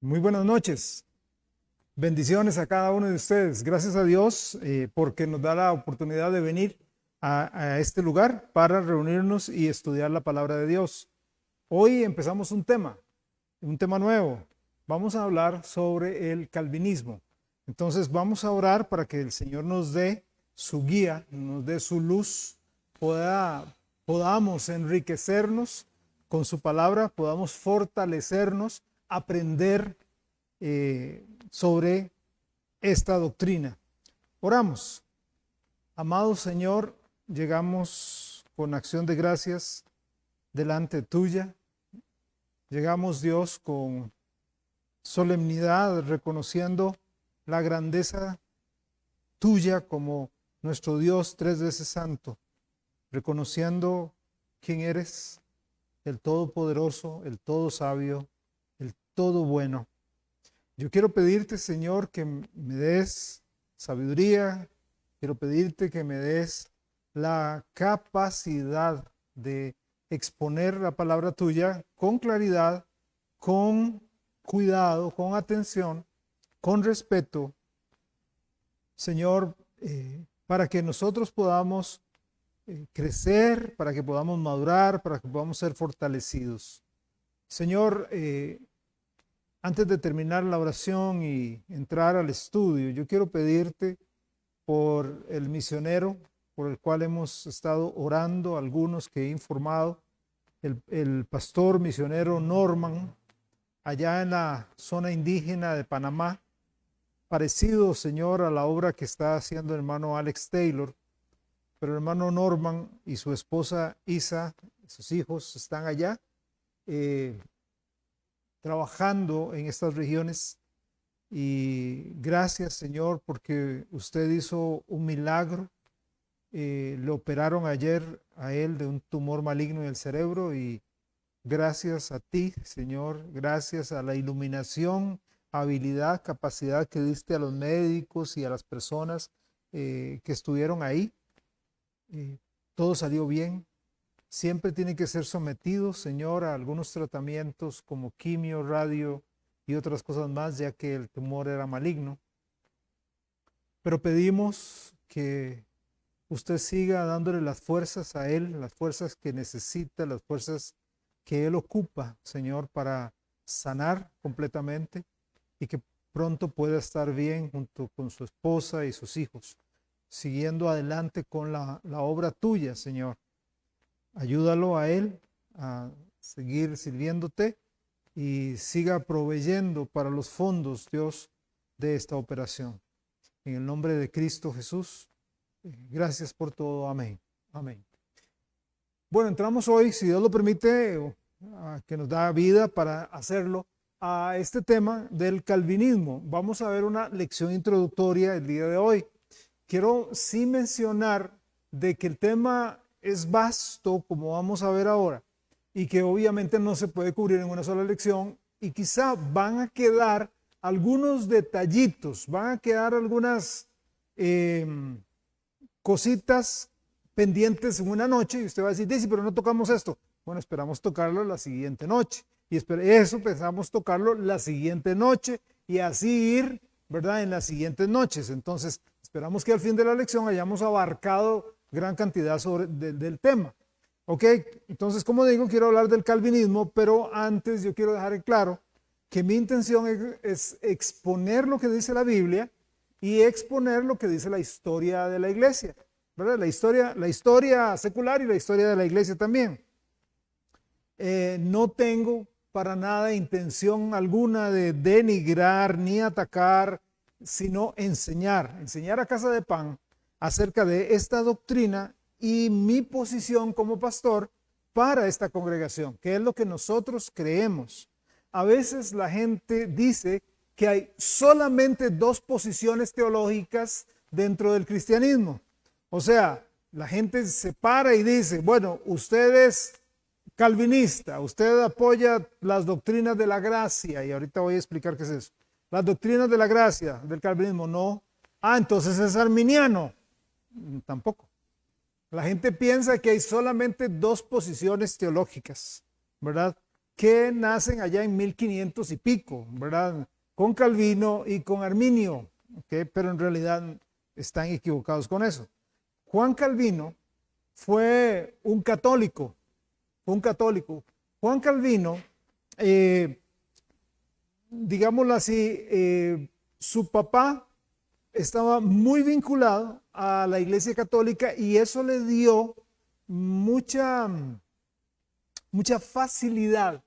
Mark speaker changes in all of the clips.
Speaker 1: Muy buenas noches. Bendiciones a cada uno de ustedes. Gracias a Dios porque nos da la oportunidad de venir a este lugar para reunirnos y estudiar la palabra de Dios. Hoy empezamos un tema nuevo. Vamos a hablar sobre el calvinismo. Entonces vamos a orar para que el Señor nos dé su guía, nos dé su luz, podamos enriquecernos con su palabra, podamos fortalecernos, aprender sobre esta doctrina. Oramos. Amado Señor, llegamos con acción de gracias delante tuya. Llegamos, Dios, con solemnidad, reconociendo la grandeza tuya como nuestro Dios tres veces santo, reconociendo quién eres, el Todopoderoso, el Todo Sabio, el Todo Bueno. Yo quiero pedirte, Señor, que me des sabiduría, quiero pedirte que me des la capacidad de exponer la palabra tuya con claridad, con cuidado, con atención, con respeto, Señor, para que nosotros podamos crecer, para que podamos madurar, para que podamos ser fortalecidos. Señor, antes de terminar la oración y entrar al estudio, yo quiero pedirte por el misionero por el cual hemos estado orando, algunos que he informado, el pastor misionero Norman, allá en la zona indígena de Panamá, parecido, Señor, a la obra que está haciendo el hermano Alex Taylor, pero el hermano Norman y su esposa Isa, sus hijos, están allá trabajando en estas regiones. Y gracias, Señor, porque usted hizo un milagro. Le operaron ayer a él de un tumor maligno en el cerebro y gracias a ti, Señor, gracias a la iluminación, habilidad, capacidad que diste a los médicos y a las personas que estuvieron ahí, todo salió bien. Siempre tienen que ser sometidos, Señor, a algunos tratamientos como quimio, radio y otras cosas más, ya que el tumor era maligno. Pero pedimos que usted siga dándole las fuerzas a él, las fuerzas que necesita, las fuerzas que él ocupa, Señor, para sanar completamente y que pronto pueda estar bien junto con su esposa y sus hijos, siguiendo adelante con la obra tuya, Señor. Ayúdalo a él a seguir sirviéndote y siga proveyendo para los fondos, Dios, de esta operación. En el nombre de Cristo Jesús, gracias por todo. Amén. Amén. Bueno, entramos hoy, si Dios lo permite, que nos da vida para hacerlo, a este tema del calvinismo. Vamos a ver una lección introductoria el día de hoy. Quiero sí mencionar de que el tema es vasto, como vamos a ver ahora, y que obviamente no se puede cubrir en una sola lección, y quizá van a quedar algunos detallitos, van a quedar algunas cositas pendientes en una noche, y usted va a decir, sí, pero no tocamos esto. Bueno, esperamos tocarlo la siguiente noche, y eso pensamos tocarlo la siguiente noche, y así ir, ¿verdad?, en las siguientes noches. Entonces, esperamos que al fin de la lección hayamos abarcado gran cantidad del tema. ¿Ok? Entonces, como digo, quiero hablar del calvinismo, pero antes yo quiero dejar en claro que mi intención es exponer lo que dice la Biblia y exponer lo que dice la historia de la iglesia, ¿verdad? La historia secular y la historia de la iglesia también. No tengo para nada intención alguna de denigrar ni atacar, sino enseñar a Casa de Pan acerca de esta doctrina y mi posición como pastor para esta congregación, que es lo que nosotros creemos. A veces la gente dice que hay solamente dos posiciones teológicas dentro del cristianismo. O sea, la gente se para y dice, bueno, usted es calvinista, usted apoya las doctrinas de la gracia, y ahorita voy a explicar qué es eso. Las doctrinas de la gracia del calvinismo, no. Entonces es arminiano. Tampoco. La gente piensa que hay solamente dos posiciones teológicas, ¿verdad? que nacen allá en 1500 y pico, ¿verdad? Con Calvino y con Arminio, ¿okay? Pero en realidad están equivocados con eso. Juan Calvino fue un católico, Juan Calvino, digámoslo así, su papá estaba muy vinculado a la Iglesia Católica y eso le dio mucha facilidad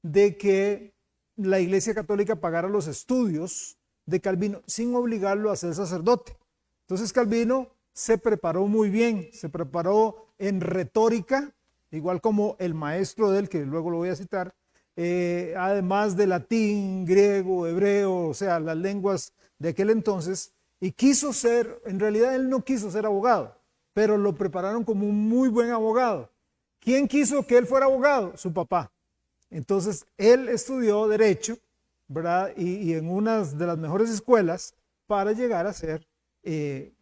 Speaker 1: de que la Iglesia Católica pagara los estudios de Calvino sin obligarlo a ser sacerdote. Entonces Calvino se preparó muy bien, se preparó en retórica, igual como el maestro de él, que luego lo voy a citar, además de latín, griego, hebreo, o sea, las lenguas de aquel entonces, y quiso ser, en realidad él no quiso ser abogado, pero lo prepararon como un muy buen abogado. ¿Quién quiso que él fuera abogado? Su papá. Entonces, él estudió Derecho, ¿verdad? Y en una de las mejores escuelas para llegar a ser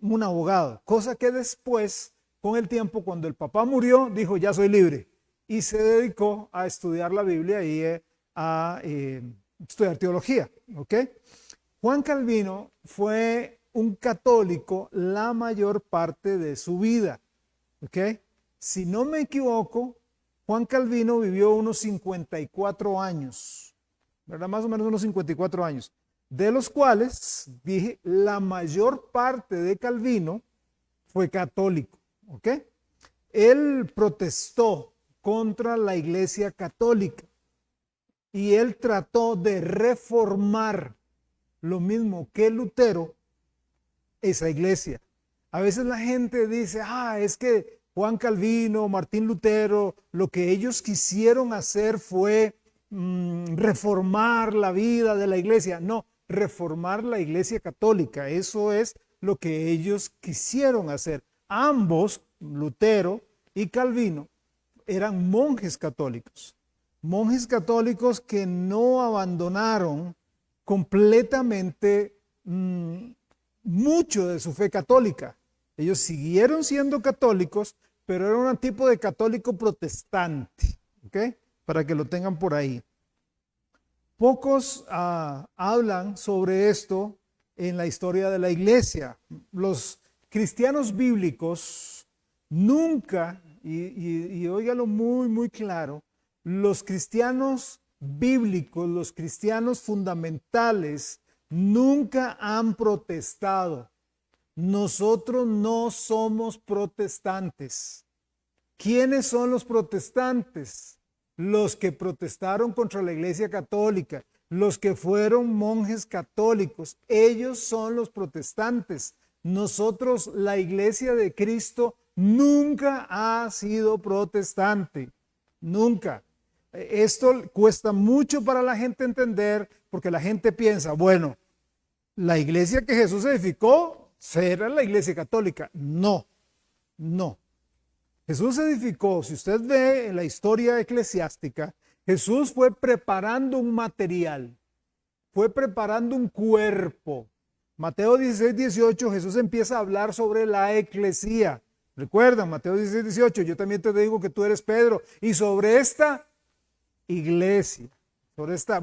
Speaker 1: un abogado. Cosa que después, con el tiempo, cuando el papá murió, dijo, ya soy libre. Y se dedicó a estudiar la Biblia y a estudiar teología, ¿ok? Juan Calvino fue un católico la mayor parte de su vida, ¿ok? Si no me equivoco, Juan Calvino vivió unos 54 años, ¿verdad? Más o menos unos 54 años, de los cuales, dije, la mayor parte de Calvino fue católico, ¿ok? Él protestó contra la Iglesia Católica y él trató de reformar lo mismo que Lutero, esa iglesia. A veces la gente dice, es que Juan Calvino, Martín Lutero, lo que ellos quisieron hacer fue reformar la vida de la iglesia. No, reformar la Iglesia Católica. Eso es lo que ellos quisieron hacer. Ambos, Lutero y Calvino, eran monjes católicos que no abandonaron completamente mucho de su fe católica. Ellos siguieron siendo católicos, pero era un tipo de católico protestante, ¿ok? Para que lo tengan por ahí. Pocos hablan sobre esto en la historia de la iglesia. Los cristianos bíblicos nunca, y óigalo muy, muy claro, los cristianos bíblicos, los cristianos fundamentales, nunca han protestado. Nosotros no somos protestantes. ¿Quiénes son los protestantes? Los que protestaron contra la Iglesia Católica, los que fueron monjes católicos, ellos son los protestantes. Nosotros, la Iglesia de Cristo, nunca ha sido protestante, nunca. Esto cuesta mucho para la gente entender, porque la gente piensa, bueno, la iglesia que Jesús edificó será la Iglesia Católica. No, no. Jesús edificó, si usted ve en la historia eclesiástica, Jesús fue preparando un material, fue preparando un cuerpo. Mateo 16, 18, Jesús empieza a hablar sobre la eclesía. Recuerdan, Mateo 16, 18, yo también te digo que tú eres Pedro, y sobre esta iglesia, sobre esta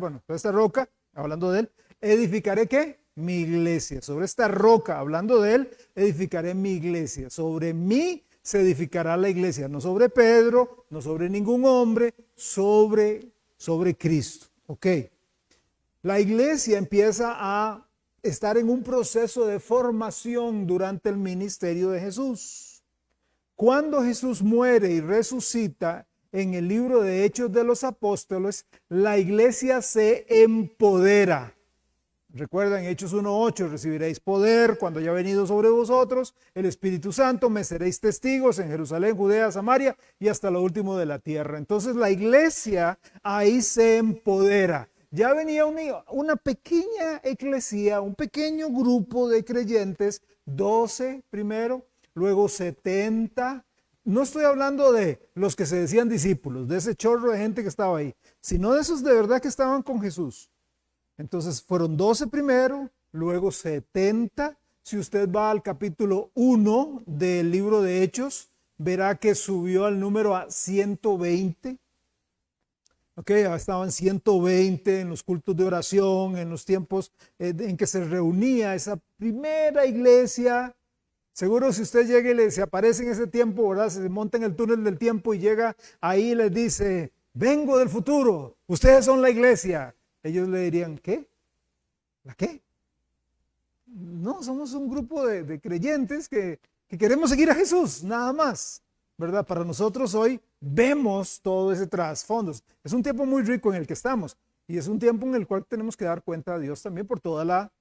Speaker 1: roca, hablando de él, edificaré ¿qué? Mi iglesia. Sobre esta roca, hablando de él, edificaré mi iglesia. Sobre mí se edificará la iglesia, no sobre Pedro, no sobre ningún hombre, sobre Cristo. Ok. La iglesia empieza a estar en un proceso de formación durante el ministerio de Jesús. Cuando Jesús muere y resucita, en el libro de Hechos de los Apóstoles, la iglesia se empodera. Recuerdan, Hechos 1:8, recibiréis poder cuando haya venido sobre vosotros el Espíritu Santo, me seréis testigos en Jerusalén, Judea, Samaria y hasta lo último de la tierra. Entonces la iglesia ahí se empodera. Ya venía una pequeña eclesía, un pequeño grupo de creyentes, 12 primero, luego 70. No estoy hablando de los que se decían discípulos, de ese chorro de gente que estaba ahí, sino de esos de verdad que estaban con Jesús. Entonces fueron 12 primero, luego 70. Si usted va al capítulo 1 del libro de Hechos, verá que subió al número a 120. Ok, estaban 120 en los cultos de oración, en los tiempos en que se reunía esa primera iglesia. Seguro si usted llega y se aparece en ese tiempo, ¿verdad? Se monta en el túnel del tiempo y llega ahí y les dice, vengo del futuro, ustedes son la iglesia. Ellos le dirían, ¿qué? ¿La qué? No, somos un grupo de creyentes que queremos seguir a Jesús, nada más, ¿verdad? Para nosotros hoy vemos todo ese trasfondo. Es un tiempo muy rico en el que estamos y es un tiempo en el cual tenemos que dar cuenta a Dios también por toda la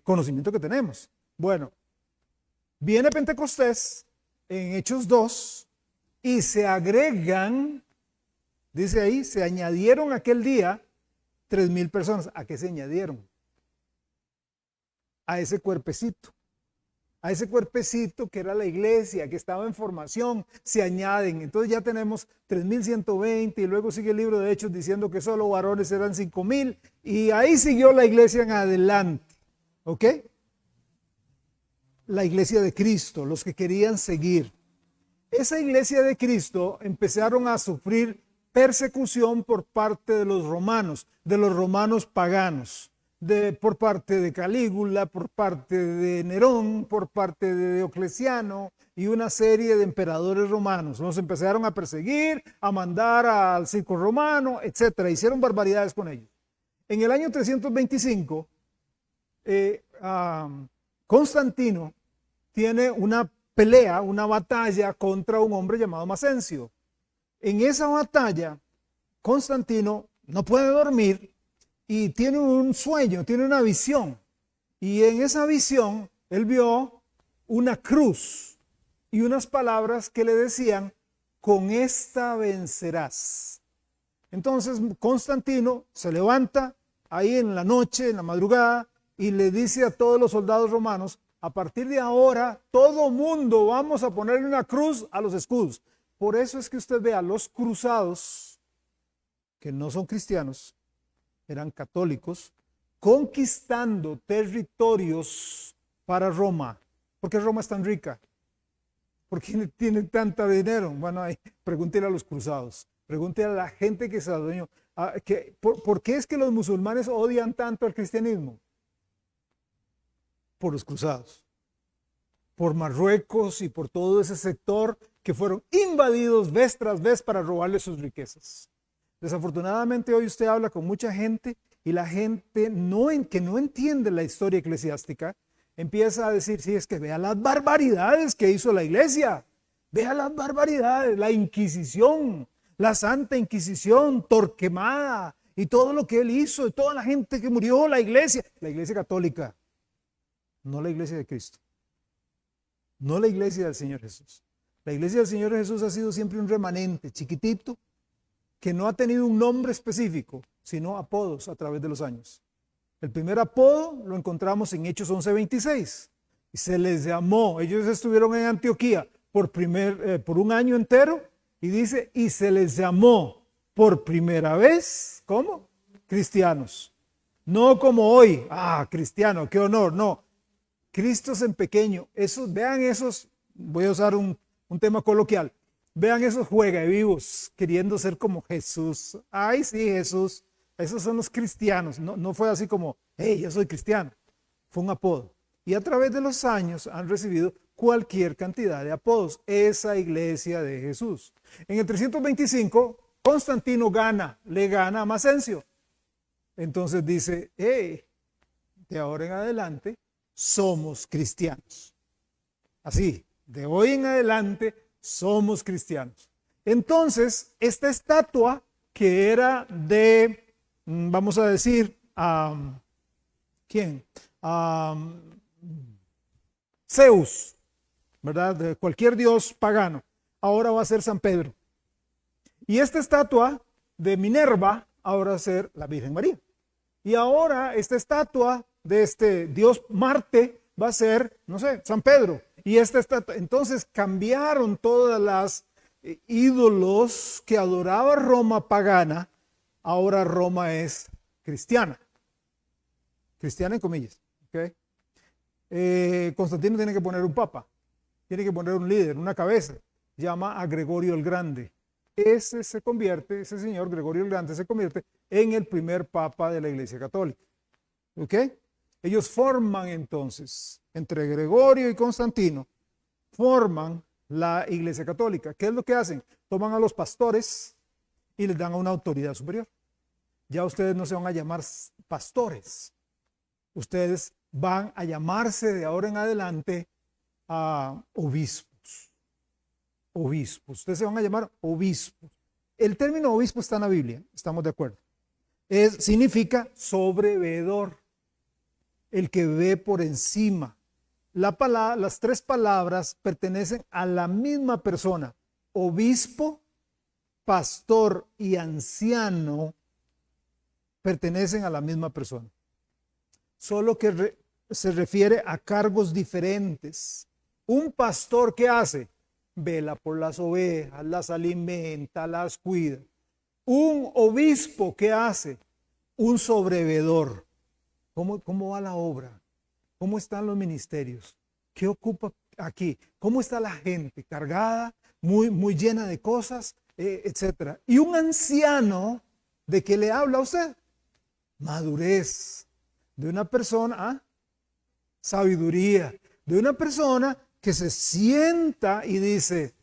Speaker 1: conocimiento que tenemos. Bueno, viene Pentecostés en Hechos 2 y se agregan, dice ahí, se añadieron aquel día 3,000 personas. ¿A qué se añadieron? A ese cuerpecito. A ese cuerpecito que era la iglesia, que estaba en formación, se añaden. Entonces ya tenemos 3,120 y luego sigue el libro de Hechos diciendo que solo varones eran 5,000 y ahí siguió la iglesia en adelante. ¿Ok? La iglesia de Cristo, los que querían seguir. Esa iglesia de Cristo empezaron a sufrir persecución por parte de los romanos paganos. Por parte de Calígula, por parte de Nerón, por parte de Diocleciano y una serie de emperadores romanos. Los empezaron a perseguir, a mandar al circo romano, etcétera. Hicieron barbaridades con ellos. En el año 325, Constantino tiene una pelea, una batalla contra un hombre llamado Macencio. En esa batalla, Constantino no puede dormir y tiene un sueño, tiene una visión. Y en esa visión, él vio una cruz y unas palabras que le decían, con esta vencerás. Entonces Constantino se levanta ahí en la noche, en la madrugada, y le dice a todos los soldados romanos, a partir de ahora, todo mundo vamos a ponerle una cruz a los escudos. Por eso es que usted ve a los cruzados, que no son cristianos, eran católicos, conquistando territorios para Roma. ¿Por qué Roma es tan rica? ¿Por qué tiene tanto dinero? Bueno, pregúntele a los cruzados, pregúntele a la gente que se adueñó. ¿Por qué es que los musulmanes odian tanto al cristianismo? Por los cruzados, por Marruecos y por todo ese sector que fueron invadidos vez tras vez para robarle sus riquezas. Desafortunadamente hoy usted habla con mucha gente y la gente que no entiende la historia eclesiástica empieza a decir, sí, es que vea las barbaridades que hizo la iglesia, vea las barbaridades, la Inquisición, la Santa Inquisición, Torquemada y todo lo que él hizo, y toda la gente que murió, la iglesia católica, no la iglesia de Cristo, no la iglesia del Señor Jesús. La iglesia del Señor Jesús ha sido siempre un remanente chiquitito que no ha tenido un nombre específico, sino apodos a través de los años. El primer apodo lo encontramos en Hechos 11:26 y se les llamó, ellos estuvieron en Antioquía por un año entero y dice, y se les llamó por primera vez, ¿cómo? Cristianos. No como hoy, cristiano, qué honor, no. Cristos en pequeño, vean esos, voy a usar un tema coloquial, vean esos juegavivos queriendo ser como Jesús. Ay, sí, Jesús, esos son los cristianos. No fue así como, hey, yo soy cristiano. Fue un apodo. Y a través de los años han recibido cualquier cantidad de apodos. Esa iglesia de Jesús. En el 325, Constantino le gana a Macencio. Entonces dice, hey, de ahora en adelante somos cristianos. Así, de hoy en adelante somos cristianos. Entonces, esta estatua que era de, vamos a decir, ¿quién? Zeus, ¿verdad? De cualquier dios pagano. Ahora va a ser San Pedro. Y esta estatua de Minerva ahora va a ser la Virgen María. Y ahora esta estatua de este dios Marte va a ser, no sé, San Pedro. Y esta estatua, entonces cambiaron todas las ídolos que adoraba Roma pagana. Ahora Roma es cristiana. Cristiana en comillas. ¿Okay? Constantino tiene que poner un papa, tiene que poner un líder, una cabeza. Llama a Gregorio el Grande. ese se convierte, ese señor Gregorio el Grande se convierte en el primer papa de la Iglesia Católica. ¿Ok? Ellos forman entonces, entre Gregorio y Constantino, forman la Iglesia Católica. ¿Qué es lo que hacen? Toman a los pastores y les dan una autoridad superior. Ya ustedes no se van a llamar pastores, ustedes van a llamarse de ahora en adelante a obispos. Obispos, ustedes se van a llamar obispos. El término obispo está en la Biblia, estamos de acuerdo. Significa sobreveedor, el que ve por encima. Las tres palabras pertenecen a la misma persona. Obispo, pastor y anciano pertenecen a la misma persona. Solo que se refiere a cargos diferentes. Un pastor, ¿qué hace? Vela por las ovejas, las alimenta, las cuida. Un obispo, ¿qué hace? Un sobreveedor. ¿Cómo va la obra? ¿Cómo están los ministerios? ¿Qué ocupa aquí? ¿Cómo está la gente? ¿Cargada? ¿Muy llena de cosas? Etcétera. Y un anciano, ¿de qué le habla a usted? Madurez. De una persona, sabiduría. De una persona que se sienta y dice,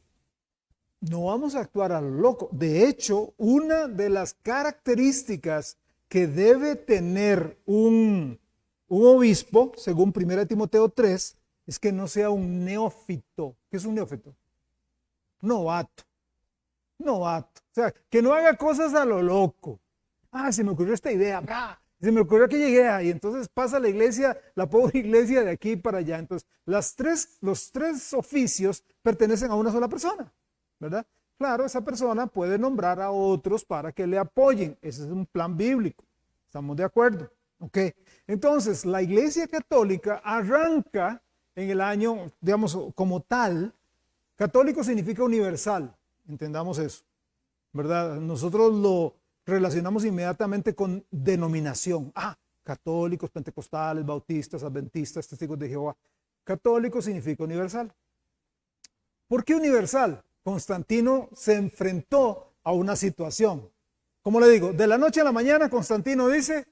Speaker 1: no vamos a actuar a lo loco. De hecho, una de las características que debe tener un obispo, según 1 Timoteo 3, es que no sea un neófito. ¿Qué es un neófito? Novato. Novato. O sea, que no haga cosas a lo loco. Se me ocurrió esta idea. Se me ocurrió que llegué ahí. Entonces pasa la iglesia, la pobre iglesia de aquí para allá. Entonces, los tres oficios pertenecen a una sola persona, ¿verdad? Claro, esa persona puede nombrar a otros para que le apoyen. Ese es un plan bíblico. ¿Estamos de acuerdo? Ok. Entonces, la Iglesia Católica arranca en el año, digamos, como tal. Católico significa universal. Entendamos eso, ¿verdad? Nosotros lo relacionamos inmediatamente con denominación. Católicos, pentecostales, bautistas, adventistas, testigos de Jehová. Católico significa universal. ¿Por qué universal? Constantino se enfrentó a una situación. Como le digo, de la noche a la mañana Constantino dice,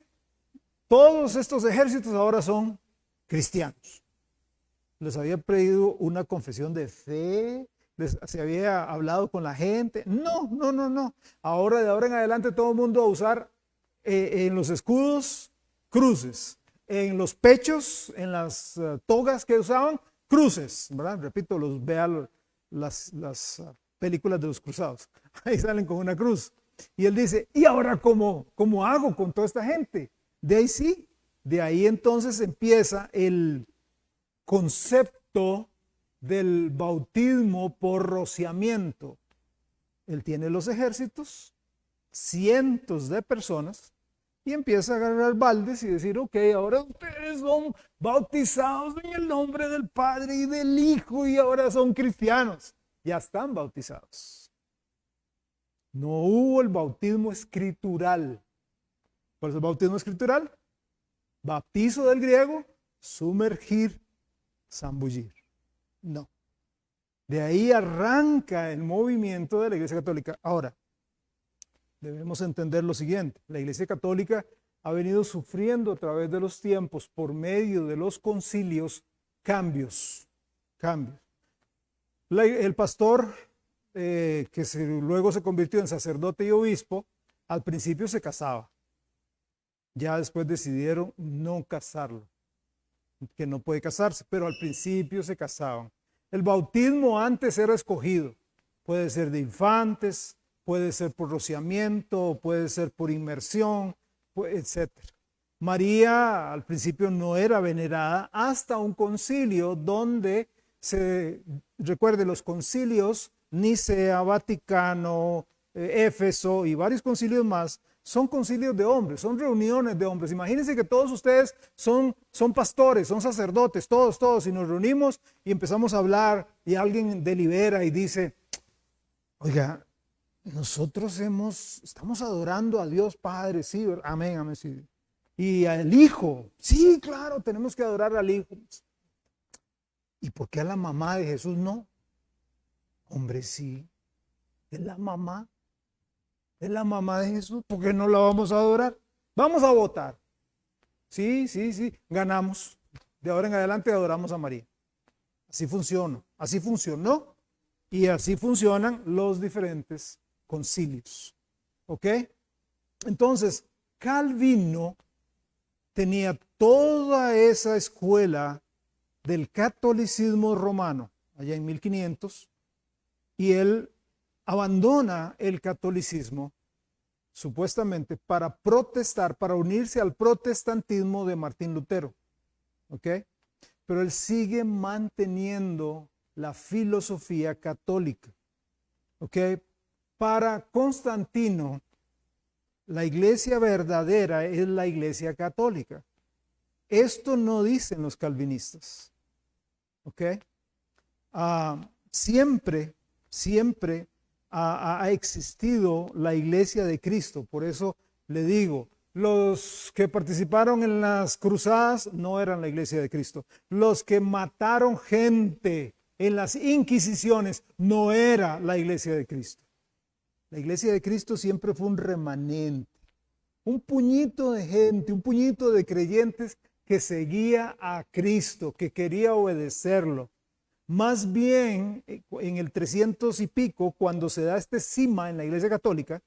Speaker 1: todos estos ejércitos ahora son cristianos. Les había pedido una confesión de fe, se había hablado con la gente. No. Ahora, de ahora en adelante, todo el mundo va a usar en los escudos cruces, en los pechos, en las togas que usaban, cruces, ¿verdad? Repito, vean las películas de los cruzados. Ahí salen con una cruz. Y él dice, ¿y ahora cómo hago con toda esta gente? De ahí entonces empieza el concepto del bautismo por rociamiento. Él tiene los ejércitos, cientos de personas, y empieza a agarrar baldes y decir, ok, ahora ustedes son bautizados en el nombre del Padre y del Hijo y ahora son cristianos. Ya están bautizados. No hubo el bautismo escritural. ¿Cuál es el bautismo escritural? Bautizo del griego, sumergir, zambullir. No. De ahí arranca el movimiento de la Iglesia Católica. Ahora, debemos entender lo siguiente. La Iglesia Católica ha venido sufriendo a través de los tiempos, por medio de los concilios, cambios. El pastor, luego se convirtió en sacerdote y obispo, al principio se casaba. Ya después decidieron no casarlo, que no puede casarse, pero al principio se casaban. El bautismo antes era escogido. Puede ser de infantes, puede ser por rociamiento, puede ser por inmersión, etc. María al principio no era venerada hasta un concilio donde recuerde, los concilios, Nicea, Vaticano, Éfeso y varios concilios más, son concilios de hombres, son reuniones de hombres. Imagínense que todos ustedes son pastores, son sacerdotes, todos, y nos reunimos y empezamos a hablar y alguien delibera y dice, oiga, nosotros estamos adorando a Dios Padre, sí, amén, sí. Y al Hijo, sí, claro, tenemos que adorar al Hijo. ¿Y por qué a la mamá de Jesús no? Hombre, sí. Es la mamá de Jesús, ¿por qué no la vamos a adorar? Vamos a votar. Sí, ganamos. De ahora en adelante adoramos a María. Así funciona, así funcionó y así funcionan los diferentes concilios. ¿Ok? Entonces, Calvino tenía toda esa escuela del catolicismo romano, allá en 1500, y él abandona el catolicismo, supuestamente, para protestar, para unirse al protestantismo de Martín Lutero. ¿Ok? Pero él sigue manteniendo la filosofía católica. ¿Ok? Para Constantino, la iglesia verdadera es la iglesia católica. Esto no dicen los calvinistas. ¿Ok? Siempre ha existido la iglesia de Cristo. Por eso le digo, los que participaron en las cruzadas no eran la iglesia de Cristo. Los que mataron gente en las inquisiciones no era la iglesia de Cristo. La iglesia de Cristo siempre fue un remanente, un puñito de gente, un puñito de creyentes que seguía a Cristo, que quería obedecerlo. Más bien, en el 300 y pico, cuando se da este cisma en la iglesia católica,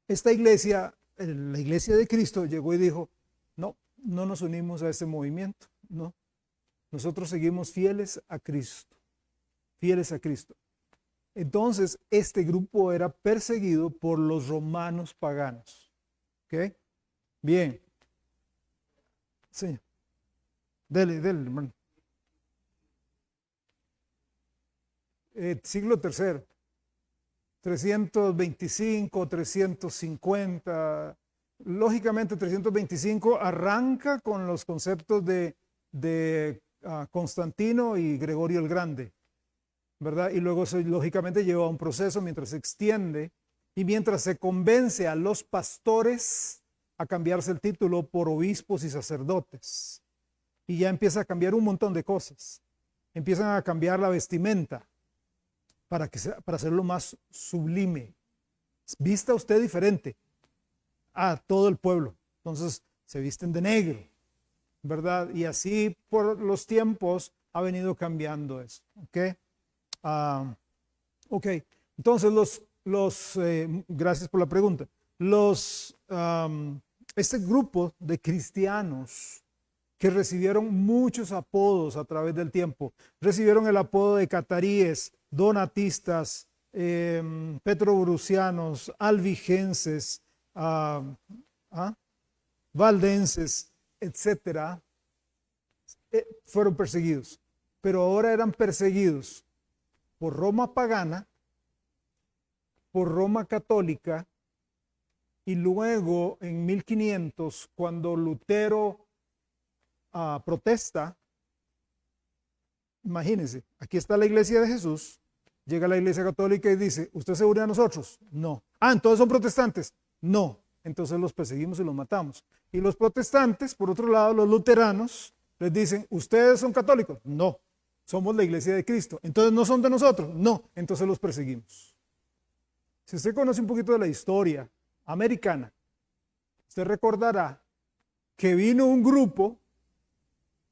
Speaker 1: esta iglesia, la iglesia de Cristo, llegó y dijo, no nos unimos a ese movimiento, no. Nosotros seguimos fieles a Cristo, fieles a Cristo. Entonces, este grupo era perseguido por los romanos paganos. ¿Ok? Bien. Sí. Dele, hermano. Siglo tercero. 325, 350. Lógicamente, 325 arranca con los conceptos de Constantino y Gregorio el Grande, ¿verdad? Y luego lógicamente lleva un proceso mientras se extiende y mientras se convence a los pastores a cambiarse el título por obispos y sacerdotes. Y ya empieza a cambiar un montón de cosas. Empiezan a cambiar la vestimenta para hacerlo más sublime. Vista usted diferente a todo el pueblo. Entonces se visten de negro, ¿verdad? Y así por los tiempos ha venido cambiando eso. ¿Ok? Ok, entonces gracias por la pregunta. Este grupo de cristianos que recibieron muchos apodos a través del tiempo, recibieron el apodo de cataríes, donatistas, petrobrucianos, albigenses, valdenses, etcétera, fueron perseguidos, pero ahora eran perseguidos por Roma pagana, por Roma católica, y luego en 1500, cuando Lutero protesta, imagínense, aquí está la iglesia de Jesús, llega la iglesia católica y dice, ¿usted se une a nosotros? No. Entonces son protestantes. No. Entonces los perseguimos y los matamos. Y los protestantes, por otro lado, los luteranos, les dicen, ¿ustedes son católicos? No. Somos la iglesia de Cristo. Entonces no son de nosotros. No. Entonces los perseguimos. Si usted conoce un poquito de la historia americana, usted recordará que vino un grupo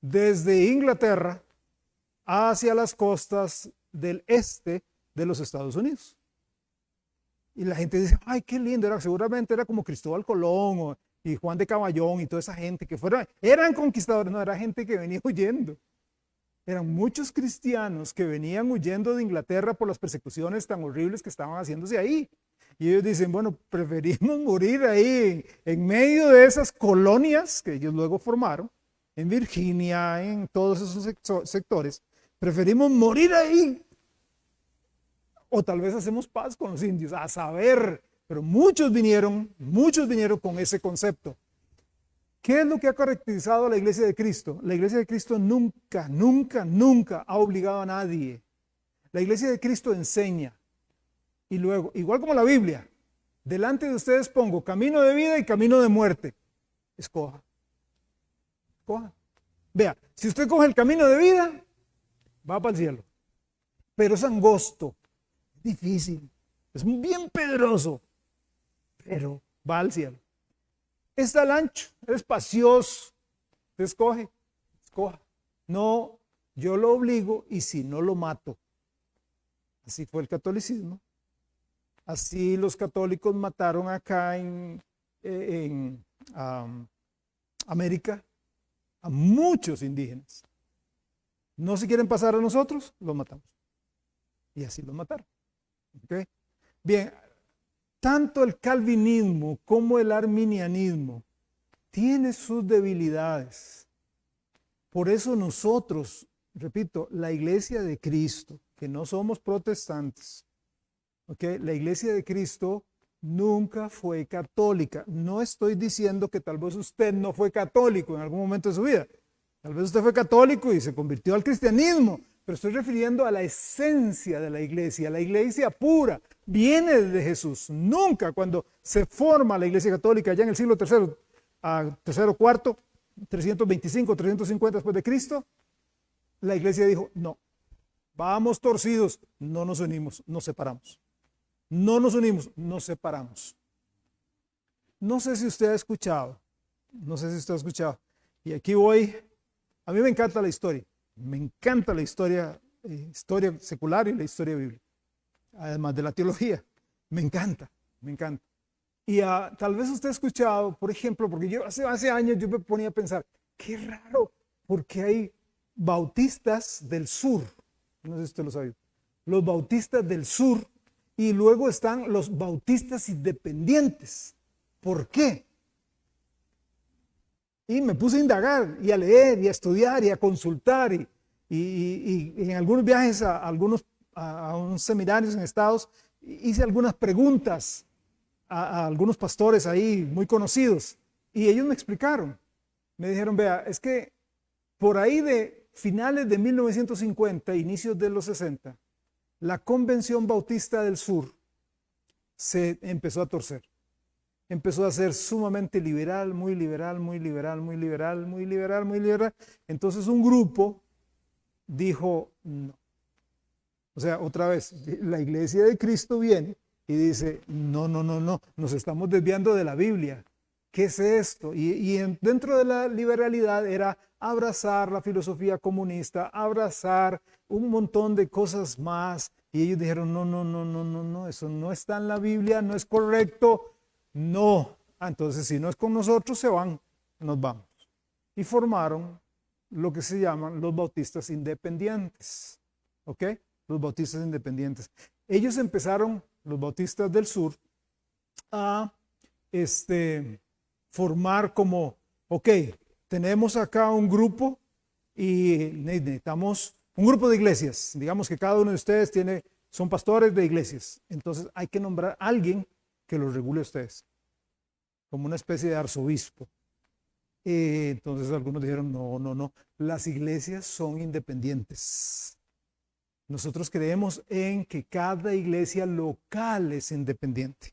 Speaker 1: desde Inglaterra hacia las costas del este de los Estados Unidos. Y la gente dice, ay, qué lindo, seguramente era como Cristóbal Colón y Juan de Caballón y toda esa gente que eran conquistadores, no, era gente que venía huyendo. Eran muchos cristianos que venían huyendo de Inglaterra por las persecuciones tan horribles que estaban haciéndose ahí. Y ellos dicen, bueno, preferimos morir ahí en medio de esas colonias que ellos luego formaron, en Virginia, en todos esos sectores, preferimos morir ahí. O tal vez hacemos paz con los indios, a saber, pero muchos vinieron con ese concepto. ¿Qué es lo que ha caracterizado a la iglesia de Cristo? La iglesia de Cristo nunca ha obligado a nadie. La iglesia de Cristo enseña. Y luego, igual como la Biblia, delante de ustedes pongo camino de vida y camino de muerte. Escoja. Vea, si usted coge el camino de vida, va para el cielo. pero es angosto, es difícil, es bien pedroso, pero va al cielo. Está al ancho, es espacioso, te escoja. No, yo lo obligo y si no lo mato. Así fue el catolicismo. Así los católicos mataron acá en América a muchos indígenas. No se quieren pasar a nosotros, los matamos. Y así los mataron. ¿Okay? Bien, tanto el calvinismo como el arminianismo tiene sus debilidades. Por eso nosotros, repito, la iglesia de Cristo, que no somos protestantes, ¿okay? La iglesia de Cristo nunca fue católica. No estoy diciendo que tal vez usted no fue católico en algún momento de su vida. Tal vez usted fue católico y se convirtió al cristianismo, pero estoy refiriendo a la esencia de la iglesia pura, viene de Jesús. Nunca cuando se forma la iglesia católica ya en el siglo III, tercero, cuarto, 325, 350 después de Cristo, la iglesia dijo, no, vamos torcidos, no nos unimos, nos separamos. No nos unimos, nos separamos. No sé si usted ha escuchado, y aquí voy, a mí me encanta la historia, historia secular y la historia bíblica, además de la teología, me encanta. Y tal vez usted ha escuchado, por ejemplo, porque yo hace años yo me ponía a pensar, qué raro, porque hay bautistas del sur, no sé si usted lo sabe, los bautistas del sur, y luego están los bautistas independientes. ¿Por qué? Y me puse a indagar, y a leer, y a estudiar, y a consultar, y en algunos viajes a unos seminarios en Estados, hice algunas preguntas a algunos pastores ahí muy conocidos, y ellos me explicaron, me dijeron, vea, es que por ahí de finales de 1950, inicios de los 60, la Convención Bautista del Sur se empezó a torcer. Empezó a ser sumamente liberal, muy liberal. Entonces un grupo dijo no. O sea, otra vez, la iglesia de Cristo viene y dice, no, nos estamos desviando de la Biblia. ¿Qué es esto? Dentro de la liberalidad era abrazar la filosofía comunista, abrazar un montón de cosas más. Y ellos dijeron, no, eso no está en la Biblia, no es correcto. No. Entonces, si no es con nosotros, se van, nos vamos. Y formaron lo que se llaman los bautistas independientes. ¿Ok? Los bautistas independientes. Ellos empezaron, los bautistas del sur, a formar como, ok, tenemos acá un grupo y necesitamos un grupo de iglesias. Digamos que cada uno de ustedes son pastores de iglesias. Entonces hay que nombrar a alguien que los regule a ustedes, como una especie de arzobispo. Entonces algunos dijeron, no, las iglesias son independientes. Nosotros creemos en que cada iglesia local es independiente.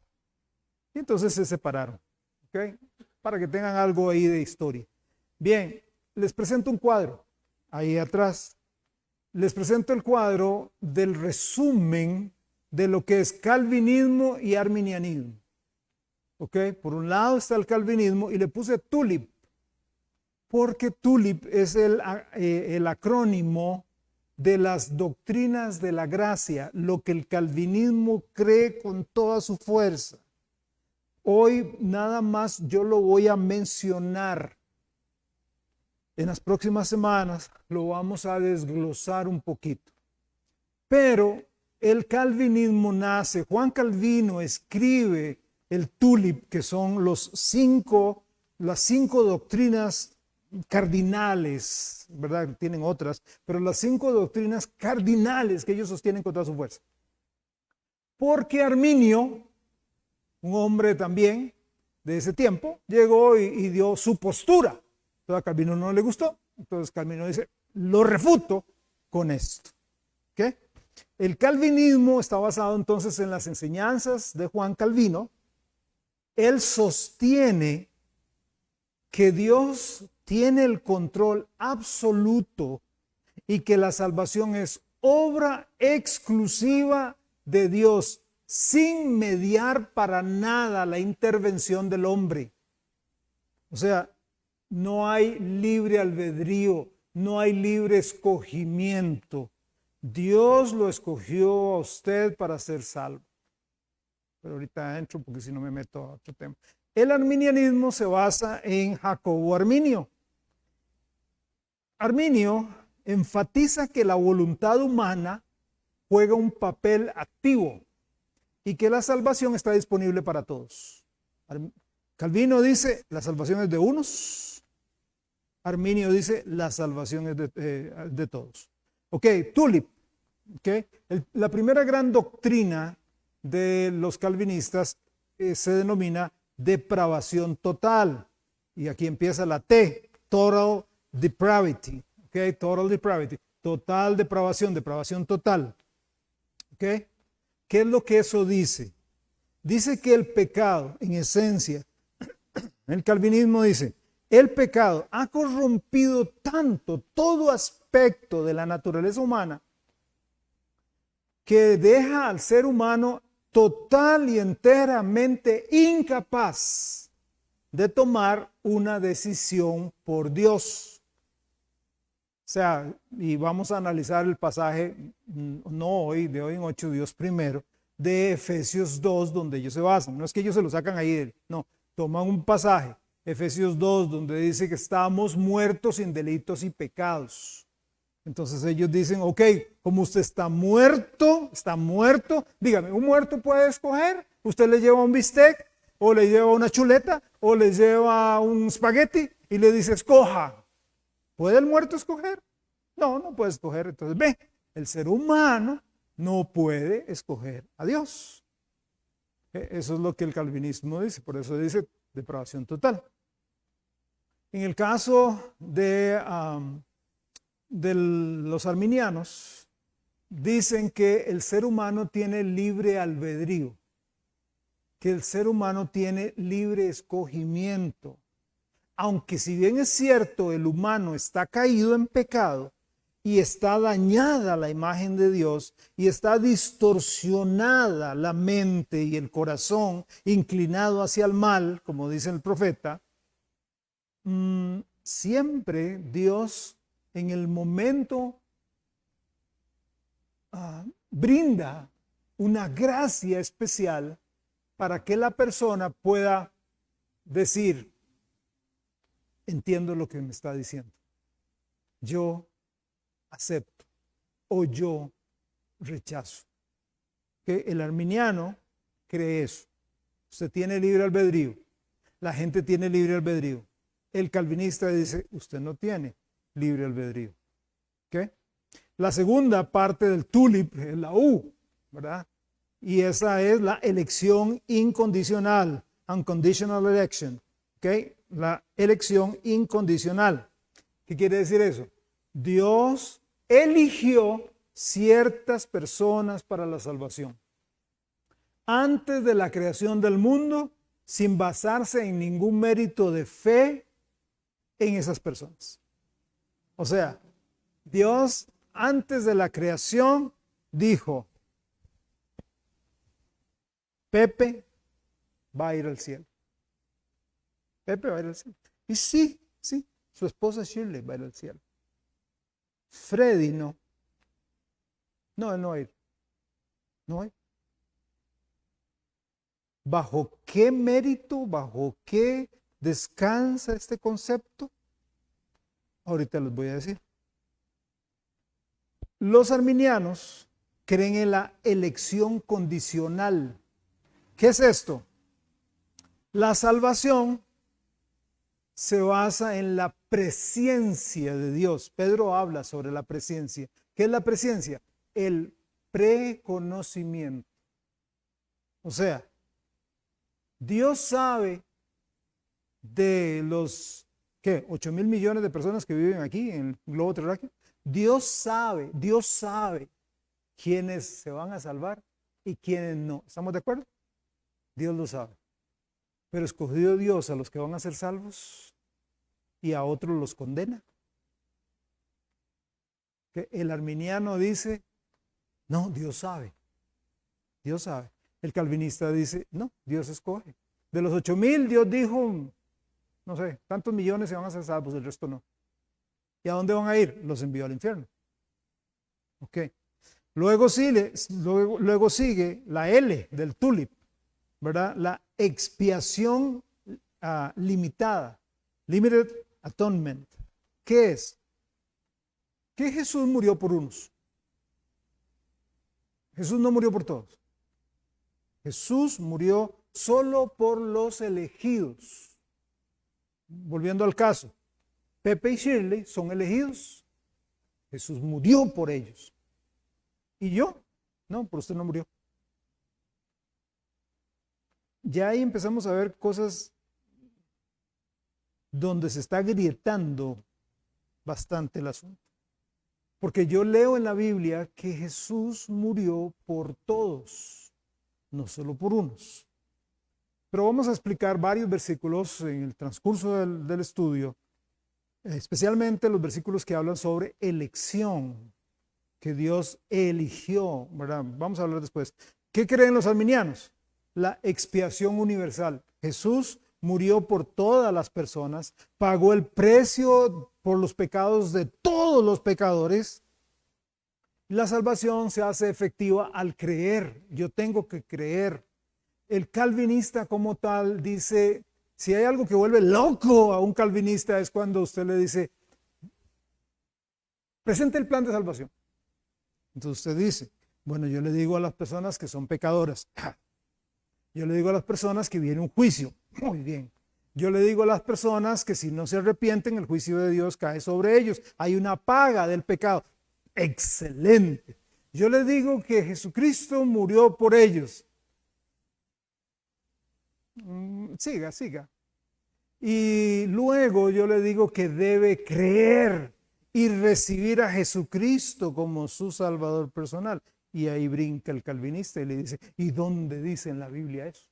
Speaker 1: Y entonces se separaron, ¿ok? Para que tengan algo ahí de historia. Bien, les presento un cuadro, ahí atrás. Les presento el cuadro del resumen de lo que es calvinismo y arminianismo. ¿Ok? Por un lado está el calvinismo y le puse TULIP, porque TULIP es el acrónimo de las doctrinas de la gracia, lo que el calvinismo cree con toda su fuerza. Hoy nada más yo lo voy a mencionar. En las próximas semanas lo vamos a desglosar un poquito. Pero el calvinismo nace, Juan Calvino escribe el TULIP, que son las cinco doctrinas cardinales, ¿verdad? Tienen otras, pero las 5 doctrinas cardinales que ellos sostienen con toda su fuerza. Porque Arminio, un hombre también de ese tiempo, llegó y dio su postura. Entonces a Calvino no le gustó, entonces Calvino dice, lo refuto con esto. ¿Okay? El calvinismo está basado entonces en las enseñanzas de Juan Calvino. Él sostiene que Dios tiene el control absoluto y que la salvación es obra exclusiva de Dios, sin mediar para nada la intervención del hombre. O sea, no hay libre albedrío, no hay libre escogimiento. Dios lo escogió a usted para ser salvo. Pero ahorita entro porque si no me meto a otro tema. El arminianismo se basa en Jacobo Arminio. Arminio enfatiza que la voluntad humana juega un papel activo y que la salvación está disponible para todos. Calvino dice, la salvación es de unos. Arminio dice, la salvación es de todos. Ok, Tulip. Okay. La primera gran doctrina de los calvinistas se denomina depravación total. Y aquí empieza la T, total depravity. Okay, total depravity. Total depravación, depravación total. Okay. ¿Qué es lo que eso dice? Dice que el pecado, en esencia, el calvinismo dice, el pecado ha corrompido tanto todo aspecto de la naturaleza humana que deja al ser humano total y enteramente incapaz de tomar una decisión por Dios. O sea, y vamos a analizar el pasaje, no hoy, de hoy en 8 Dios primero, de Efesios 2, donde ellos se basan. No es que ellos se lo sacan ahí, no, toman un pasaje, Efesios 2, donde dice que estamos muertos en delitos y pecados. Entonces ellos dicen, ok, como usted está muerto, dígame, ¿un muerto puede escoger? ¿Usted le lleva un bistec, o le lleva una chuleta, o le lleva un espagueti, y le dice, escoja? ¿Puede el muerto escoger? No, no puede escoger. Entonces ve, el ser humano no puede escoger a Dios. Eso es lo que el calvinismo dice, por eso dice depravación total. En el caso de los arminianos, dicen que el ser humano tiene libre albedrío, que el ser humano tiene libre escogimiento. Aunque si bien es cierto, el humano está caído en pecado y está dañada la imagen de Dios y está distorsionada la mente y el corazón inclinado hacia el mal, como dice el profeta, siempre Dios en el momento brinda una gracia especial para que la persona pueda decir, entiendo lo que me está diciendo, yo acepto o yo rechazo. Que el arminiano cree eso. Usted tiene libre albedrío. La gente tiene libre albedrío. El calvinista dice, usted no tiene libre albedrío. ¿Okay? La segunda parte del tulip es la U, ¿verdad? Y esa es la elección incondicional, unconditional election. ¿Okay? La elección incondicional. ¿Qué quiere decir eso? Dios eligió ciertas personas para la salvación. Antes de la creación del mundo, sin basarse en ningún mérito de fe en esas personas. O sea, Dios antes de la creación dijo, Pepe va a ir al cielo. Pepe va a ir al cielo. Y sí, su esposa Shirley va a ir al cielo. Freddy no. No, él no va a ir. No va a ir. ¿Bajo qué mérito, bajo qué descansa este concepto? Ahorita les voy a decir. Los arminianos creen en la elección condicional. ¿Qué es esto? La salvación se basa en la presencia de Dios. Pedro habla sobre la presencia. ¿Qué es la presencia? El preconocimiento. O sea, Dios sabe de los, ¿qué? 8,000 millones de personas que viven aquí en el globo terráqueo. Dios sabe quiénes se van a salvar y quiénes no. ¿Estamos de acuerdo? Dios lo sabe. Pero escogió Dios a los que van a ser salvos y a otros los condena. Que el arminiano dice, no, Dios sabe. Dios sabe. El calvinista dice, no, Dios escoge. De los 8,000, Dios dijo, no sé, tantos millones se van a ser salvos, el resto no. ¿Y a dónde van a ir? Los envió al infierno. Ok. Luego sigue la L del tulip, ¿verdad? La expiación limitada, limited atonement. ¿Qué es? Que Jesús murió por unos. Jesús no murió por todos. Jesús murió solo por los elegidos. Volviendo al caso, Pepe y Shirley son elegidos. Jesús murió por ellos. ¿Y yo? No, por usted no murió. Ya ahí empezamos a ver cosas donde se está agrietando bastante el asunto. Porque yo leo en la Biblia que Jesús murió por todos, no solo por unos. Pero vamos a explicar varios versículos en el transcurso del estudio, especialmente los versículos que hablan sobre elección, que Dios eligió, ¿verdad? Vamos a hablar después. ¿Qué creen los arminianos? La expiación universal. Jesús murió por todas las personas, pagó el precio por los pecados de todos los pecadores. La salvación se hace efectiva al creer. Yo tengo que creer. El calvinista como tal dice, si hay algo que vuelve loco a un calvinista es cuando usted le dice, presente el plan de salvación. Entonces usted dice, bueno, yo le digo a las personas que son pecadoras, yo le digo a las personas que viene un juicio, muy bien. Yo le digo a las personas que si no se arrepienten, el juicio de Dios cae sobre ellos. Hay una paga del pecado. Excelente. Yo le digo que Jesucristo murió por ellos. Siga. Y luego yo le digo que debe creer y recibir a Jesucristo como su Salvador personal. Y ahí brinca el calvinista y le dice, ¿y dónde dice en la Biblia eso?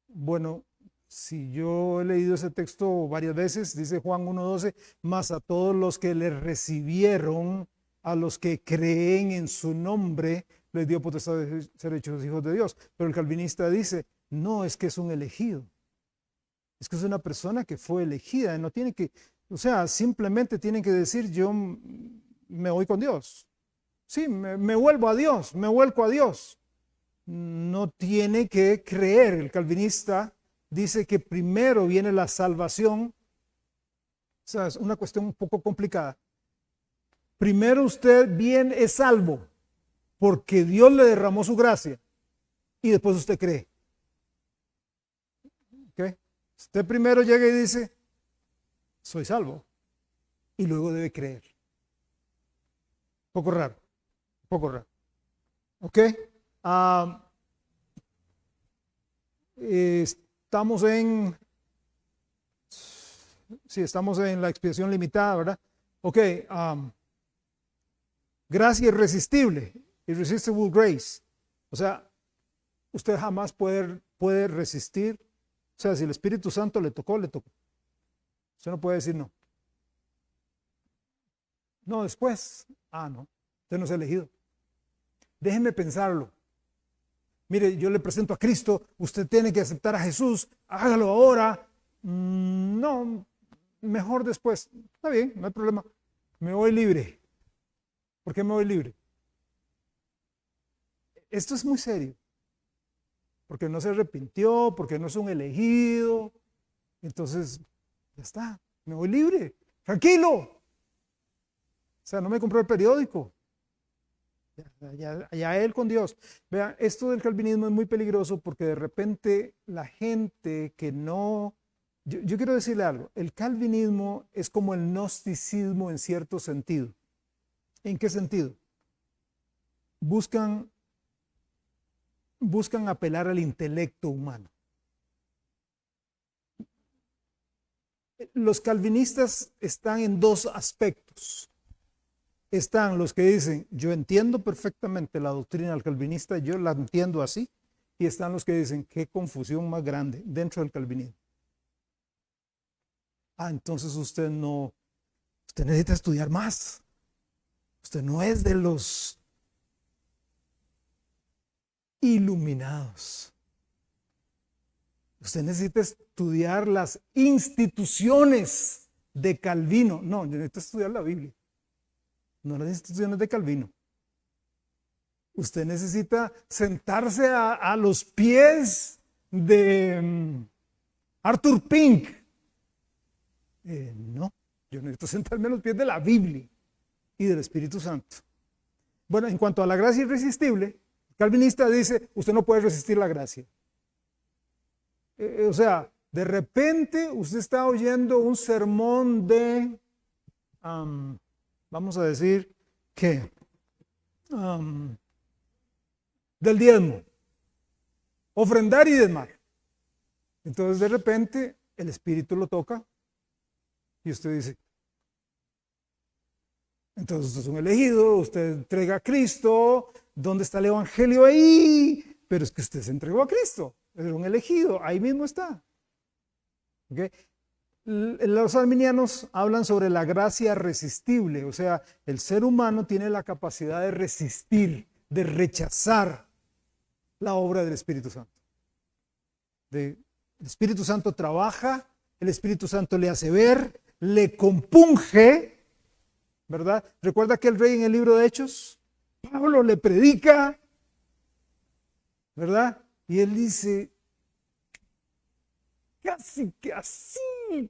Speaker 1: Bueno, si yo he leído ese texto varias veces, dice Juan 1:12, mas a todos los que le recibieron, a los que creen en su nombre, les dio potestad de ser hechos hijos de Dios. Pero el calvinista dice, no, es que es un elegido. Es que es una persona que fue elegida, no tiene que, o sea, simplemente tienen que decir, yo me voy con Dios. Sí, me vuelvo a Dios, me vuelco a Dios. No tiene que creer. El calvinista dice que primero viene la salvación. O sea, es una cuestión un poco complicada. Primero usted bien es salvo porque Dios le derramó su gracia y después usted cree. ¿Okay? Usted primero llega y dice, soy salvo, y luego debe creer. Poco raro. ¿Ok? Estamos en la expiación limitada, ¿verdad? Ok. Gracia irresistible, irresistible grace. O sea, usted jamás puede resistir. O sea, si el Espíritu Santo le tocó, le tocó. Usted no puede decir no. No, después. No. Usted no es elegido. Déjeme pensarlo. Mire, yo le presento a Cristo, usted tiene que aceptar a Jesús, hágalo ahora. No, mejor después. Está bien, no hay problema. Me voy libre. ¿Por qué me voy libre? Esto es muy serio. Porque no se arrepintió, porque no es un elegido. Entonces, ya está, me voy libre. Tranquilo. O sea, no me compró el periódico. Ya él con Dios. Vean, esto del calvinismo es muy peligroso porque de repente la gente que no... Yo quiero decirle algo. El calvinismo es como el gnosticismo en cierto sentido. ¿En qué sentido? Buscan apelar al intelecto humano. Los calvinistas están en dos aspectos. Están los que dicen, yo entiendo perfectamente la doctrina del calvinista, yo la entiendo así, y están los que dicen, qué confusión más grande dentro del calvinismo. Entonces usted necesita estudiar más. Usted no es de los iluminados. Usted necesita estudiar las instituciones de Calvino. No, yo necesito estudiar la Biblia, no las instituciones de Calvino. Usted necesita sentarse a los pies de Arthur Pink. No, yo necesito sentarme a los pies de la Biblia y del Espíritu Santo. Bueno, en cuanto a la gracia irresistible, el calvinista dice, usted no puede resistir la gracia. O sea, de repente usted está oyendo un sermón de, vamos a decir, que del diezmo, ofrendar y diezmar. Entonces de repente el Espíritu lo toca y usted dice, entonces usted es un elegido, usted entrega a Cristo, ¿dónde está el evangelio ahí? Pero es que usted se entregó a Cristo, es un elegido, ahí mismo está. ¿Okay? Los arminianos hablan sobre la gracia resistible, o sea, el ser humano tiene la capacidad de resistir, de rechazar la obra del Espíritu Santo. El Espíritu Santo trabaja, el Espíritu Santo le hace ver, le compunge, ¿verdad? ¿Recuerda aquel rey en el libro de Hechos? Pablo le predica, ¿verdad? Y él dice, casi que así,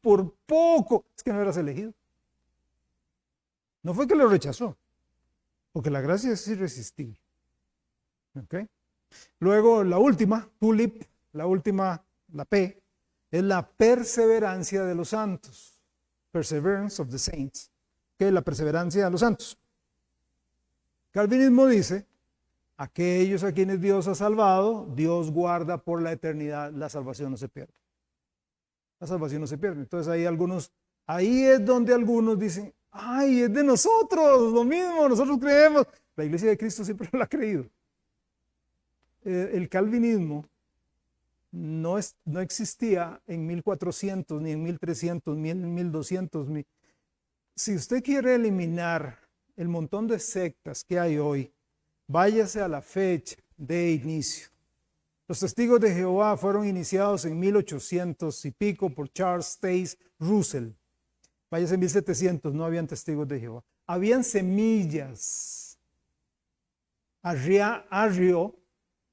Speaker 1: por poco, es que no eras elegido. No fue que lo rechazó, porque la gracia es irresistible. ¿Ok? Luego la última, tulip, la última, la P, es la perseverancia de los santos. Perseverance of the saints. ¿Ok? La perseverancia de los santos. Calvinismo dice, aquellos a quienes Dios ha salvado, Dios guarda por la eternidad, la salvación no se pierde. La salvación no se pierde. Entonces ahí es donde algunos dicen, ay, es de nosotros, lo mismo, nosotros creemos. La iglesia de Cristo siempre lo ha creído. El calvinismo no existía en 1400, ni en 1300, ni en 1200. Si usted quiere eliminar el montón de sectas que hay hoy, váyase a la fecha de inicio. Los testigos de Jehová fueron iniciados en 1800 y pico por Charles Taze Russell. Váyase en 1700, no habían testigos de Jehová. Habían semillas. Arrio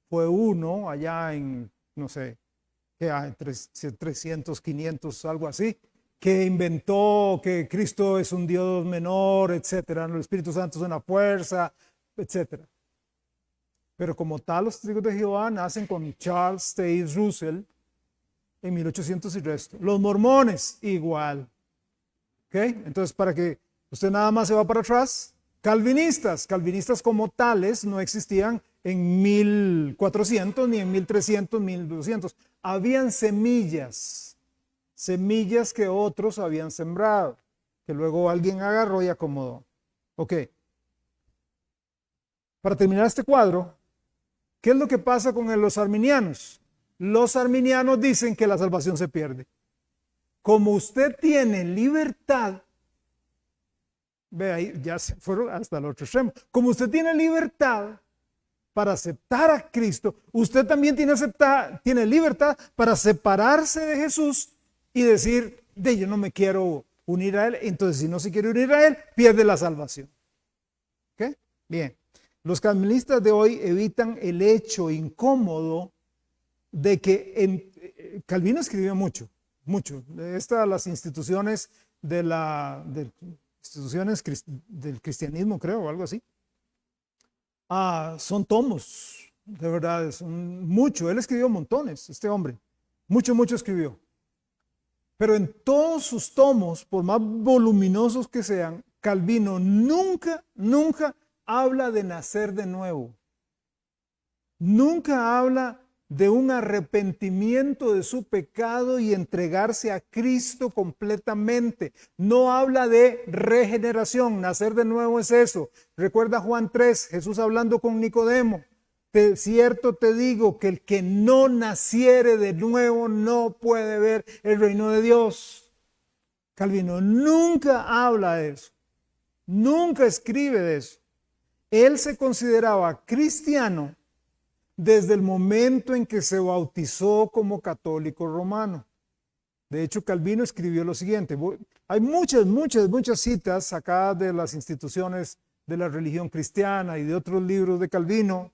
Speaker 1: fue uno allá en, no sé, en 300, 500, algo así, que inventó que Cristo es un Dios menor, etcétera, el Espíritu Santo es una fuerza, etcétera. Pero como tal, los testigos de Jehová nacen con Charles Taze Russell en 1800 y resto. Los mormones, igual. ¿Ok? Entonces, para que usted nada más se va para atrás, calvinistas como tales no existían en 1400, ni en 1300, 1200. Habían semillas que otros habían sembrado, que luego alguien agarró y acomodó. Ok. Para terminar este cuadro, ¿qué es lo que pasa con los arminianos? Los arminianos dicen que la salvación se pierde. Como usted tiene libertad, ve ahí, ya se fueron hasta el otro extremo. Como usted tiene libertad para aceptar a Cristo, usted también tiene libertad para separarse de Jesús y decir, yo no me quiero unir a Él. Entonces, si no se quiere unir a Él, pierde la salvación. ¿Ok? Bien. Los calvinistas de hoy evitan el hecho incómodo de que Calvino escribió mucho. Las instituciones instituciones del cristianismo, creo, o algo así. Son tomos, de verdad, son mucho. Él escribió montones, este hombre. Mucho escribió. Pero en todos sus tomos, por más voluminosos que sean, Calvino nunca habla de nacer de nuevo. Nunca habla de un arrepentimiento de su pecado y entregarse a Cristo completamente. No habla de regeneración. Nacer de nuevo es eso. Recuerda Juan 3, Jesús hablando con Nicodemo. Cierto te digo que el que no naciere de nuevo no puede ver el reino de Dios. Calvino nunca habla de eso. Nunca escribe de eso. Él se consideraba cristiano desde el momento en que se bautizó como católico romano. De hecho, Calvino escribió lo siguiente. Hay muchas citas sacadas de las instituciones de la religión cristiana y de otros libros de Calvino.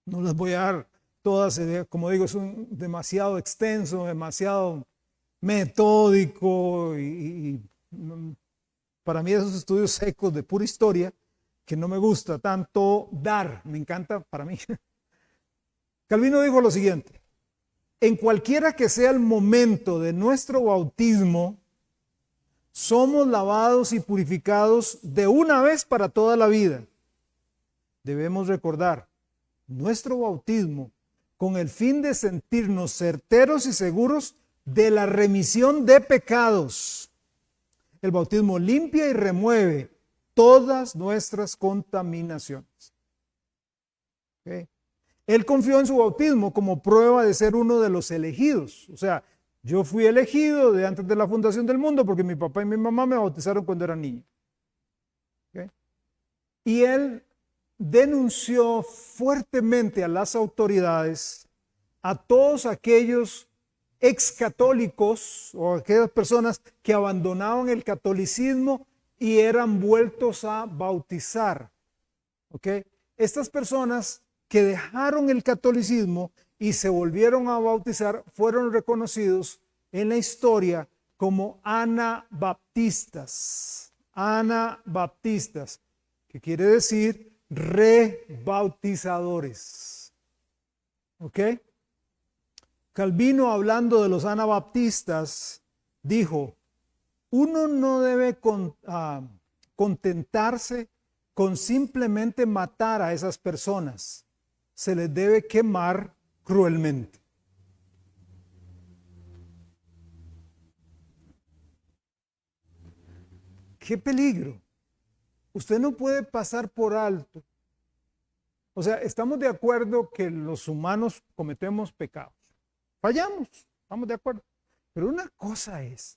Speaker 1: No las voy a dar todas, como digo, es demasiado extenso, demasiado metódico y para mí esos estudios secos de pura historia que no me gusta tanto dar, me encanta para mí. Calvino dijo lo siguiente: en cualquiera que sea el momento de nuestro bautismo, somos lavados y purificados de una vez para toda la vida. Debemos recordar nuestro bautismo con el fin de sentirnos certeros y seguros de la remisión de pecados. El bautismo limpia y remueve todas nuestras contaminaciones. ¿Okay? Él confió en su bautismo como prueba de ser uno de los elegidos. O sea, yo fui elegido de antes de la fundación del mundo porque mi papá y mi mamá me bautizaron cuando era niño. ¿Okay? Y él denunció fuertemente a las autoridades, a todos aquellos excatólicos o aquellas personas que abandonaban el catolicismo y eran vueltos a bautizar. ¿Ok? Estas personas que dejaron el catolicismo y se volvieron a bautizar fueron reconocidos en la historia como anabaptistas. Anabaptistas, que quiere decir rebautizadores. ¿Ok? Calvino, hablando de los anabaptistas, dijo: uno no debe contentarse con simplemente matar a esas personas, se les debe quemar cruelmente. ¡Qué peligro! Usted no puede pasar por alto. O sea, estamos de acuerdo que los humanos cometemos pecados. Fallamos, estamos de acuerdo. Pero una cosa es,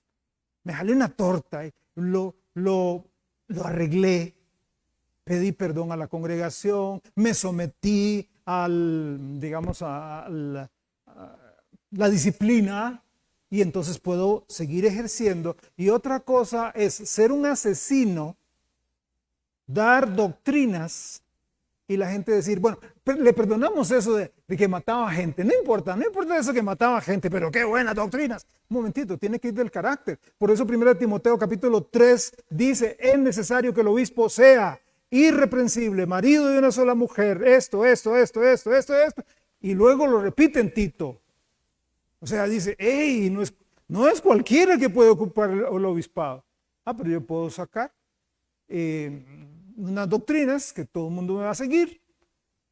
Speaker 1: me jalé una torta, lo arreglé, pedí perdón a la congregación, me sometí digamos, a la disciplina y entonces puedo seguir ejerciendo. Y otra cosa es ser un asesino, dar doctrinas y la gente decir, bueno, le perdonamos eso de que mataba gente. No importa eso que mataba gente, pero qué buenas doctrinas. Un momentito, tiene que ir del carácter. Por eso 1 Timoteo capítulo 3 dice, es necesario que el obispo sea irreprensible, marido de una sola mujer, esto. Y luego lo repite en Tito. O sea, dice, hey, no es cualquiera que puede ocupar el obispado. Pero yo puedo sacar unas doctrinas que todo el mundo me va a seguir,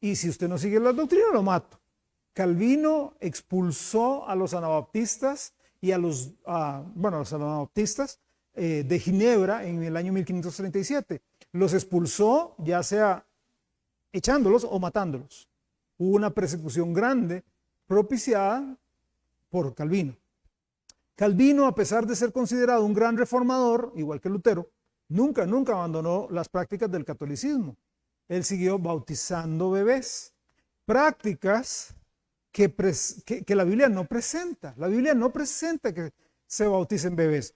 Speaker 1: y si usted no sigue las doctrinas, lo mato. Calvino expulsó a los anabaptistas y a los anabaptistas de Ginebra en el año 1537. Los expulsó ya sea echándolos o matándolos. Hubo una persecución grande propiciada por Calvino. Calvino, a pesar de ser considerado un gran reformador, igual que Lutero, nunca abandonó las prácticas del catolicismo. Él siguió bautizando bebés. Prácticas que la Biblia no presenta. La Biblia no presenta que se bauticen bebés.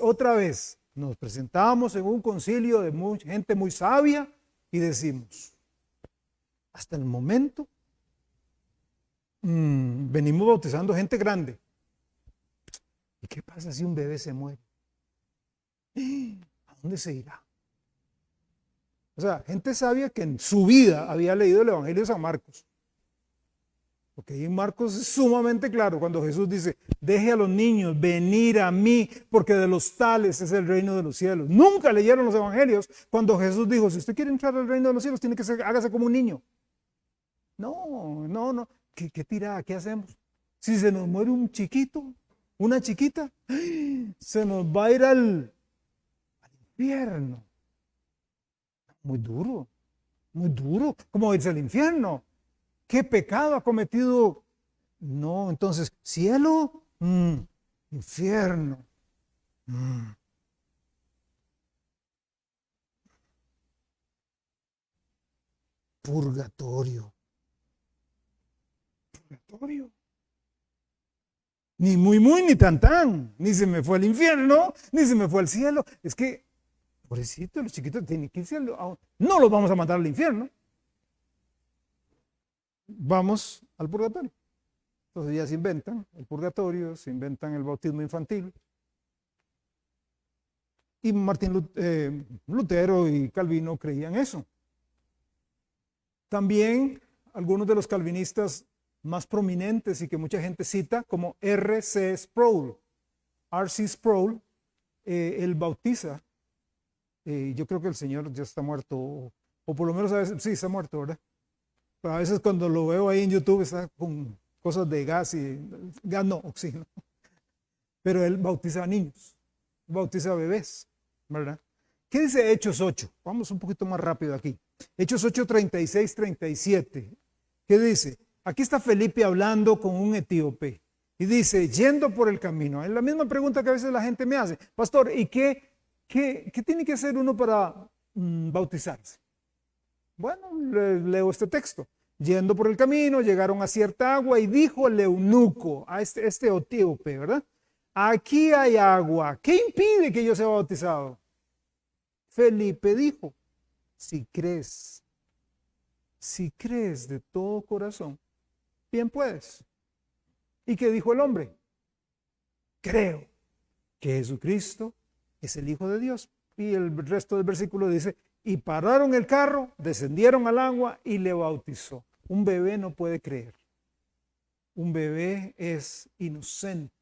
Speaker 1: Otra vez, nos presentamos en un concilio de gente muy sabia y decimos, hasta el momento, venimos bautizando gente grande. ¿Y qué pasa si un bebé se muere? ¿A dónde se irá? O sea, gente sabia que en su vida había leído el Evangelio de San Marcos. Porque en Marcos es sumamente claro cuando Jesús dice, deje a los niños venir a mí, porque de los tales es el reino de los cielos. Nunca leyeron los Evangelios cuando Jesús dijo, si usted quiere entrar al reino de los cielos, tiene que hágase como un niño. No. ¿Qué tirada? ¿Qué hacemos? Si se nos muere un chiquito, una chiquita, se nos va a ir al infierno. Muy duro, ¿cómo irse al infierno? ¿Qué pecado ha cometido? No, entonces, cielo, infierno. Purgatorio. Purgatorio. Ni muy, ni tan, ni se me fue al infierno, ni se me fue al cielo. Es que, pobrecito, los chiquitos tienen que irse no los vamos a mandar al infierno. Vamos al purgatorio. Entonces ya se inventan el purgatorio, se inventan el bautismo infantil. Y Martín Lutero y Calvino creían eso. También algunos de los calvinistas más prominentes y que mucha gente cita, como R.C. Sproul. R.C. Sproul, él bautiza. Yo creo que el señor ya está muerto, o por lo menos a veces, sí, está muerto, ¿verdad? Pero a veces cuando lo veo ahí en YouTube está con cosas de gas no, oxígeno. Pero él bautiza a niños, bautiza a bebés, ¿verdad? ¿Qué dice Hechos 8? Vamos un poquito más rápido aquí. Hechos 8, 36, 37. ¿Qué dice? Aquí está Felipe hablando con un etíope y dice, yendo por el camino. Es la misma pregunta que a veces la gente me hace. Pastor, ¿y qué tiene que hacer uno para bautizarse? Bueno, leo este texto. Yendo por el camino, llegaron a cierta agua y dijo el eunuco a este etíope, ¿verdad? Aquí hay agua. ¿Qué impide que yo sea bautizado? Felipe dijo, si crees de todo corazón, bien puedes. ¿Y qué dijo el hombre? Creo que Jesucristo es el Hijo de Dios. Y el resto del versículo dice, y pararon el carro, descendieron al agua y le bautizó. Un bebé no puede creer. Un bebé es inocente.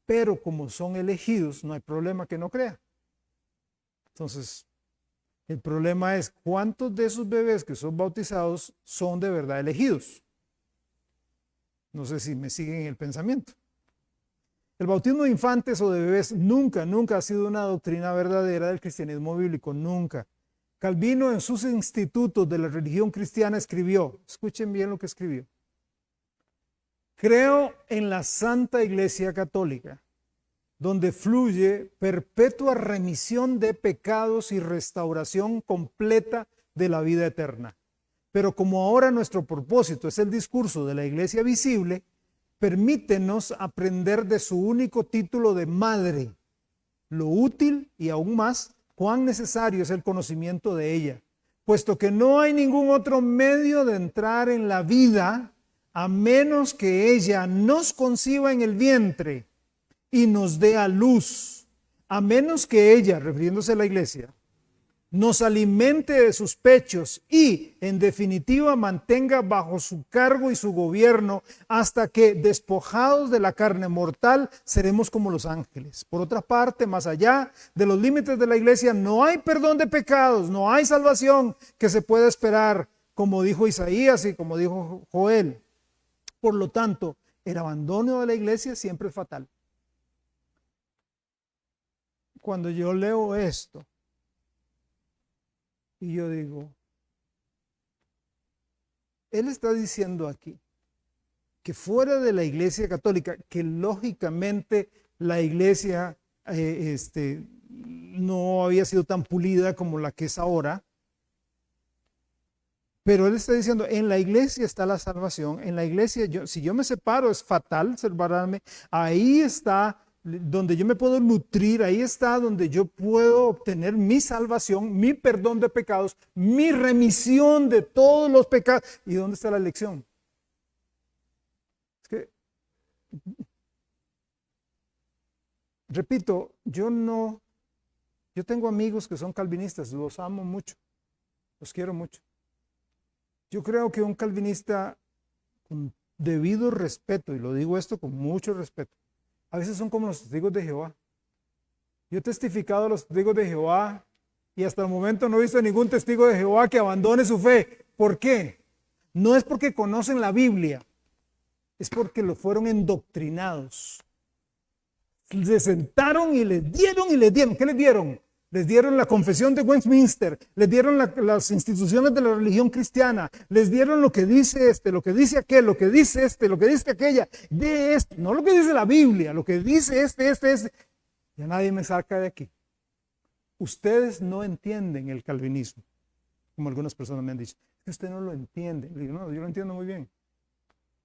Speaker 1: Pero como son elegidos, no hay problema que no crea. Entonces, el problema es cuántos de esos bebés que son bautizados son de verdad elegidos. No sé si me siguen el pensamiento. El bautismo de infantes o de bebés nunca ha sido una doctrina verdadera del cristianismo bíblico, nunca. Calvino en sus institutos de la religión cristiana escribió, escuchen bien lo que escribió. Creo en la Santa Iglesia Católica, donde fluye perpetua remisión de pecados y restauración completa de la vida eterna. Pero como ahora nuestro propósito es el discurso de la iglesia visible, permítenos aprender de su único título de madre, lo útil y aún más cuán necesario es el conocimiento de ella, puesto que no hay ningún otro medio de entrar en la vida a menos que ella nos conciba en el vientre y nos dé a luz, a menos que ella, refiriéndose a la iglesia, nos alimente de sus pechos y, en definitiva, mantenga bajo su cargo y su gobierno hasta que, despojados de la carne mortal, seremos como los ángeles. Por otra parte, más allá de los límites de la iglesia, no hay perdón de pecados, no hay salvación que se pueda esperar, como dijo Isaías y como dijo Joel. Por lo tanto, el abandono de la iglesia siempre es fatal. Cuando yo leo esto, y yo digo, él está diciendo aquí que fuera de la iglesia católica, que lógicamente la iglesia no había sido tan pulida como la que es ahora, pero él está diciendo, en la iglesia está la salvación, en la iglesia, si yo me separo es fatal separarme, ahí está donde yo me puedo nutrir, ahí está donde yo puedo obtener mi salvación, mi perdón de pecados, mi remisión de todos los pecados. ¿Y dónde está la elección? Es que, repito, yo tengo amigos que son calvinistas, los amo mucho, los quiero mucho. Yo creo que un calvinista con debido respeto, y lo digo esto con mucho respeto, a veces son como los testigos de Jehová. Yo he testificado a los testigos de Jehová y hasta el momento no he visto ningún testigo de Jehová que abandone su fe. ¿Por qué? No es porque conocen la Biblia, es porque lo fueron endoctrinados. Se sentaron y les dieron. ¿Qué les dieron? Les dieron la confesión de Westminster, les dieron las instituciones de la religión cristiana, les dieron lo que dice lo que dice aquel, lo que dice lo que dice aquella, de esto, no lo que dice la Biblia, lo que dice este. Ya nadie me saca de aquí. Ustedes no entienden el calvinismo, como algunas personas me han dicho. que usted no lo entiende. Le digo, no, yo lo entiendo muy bien.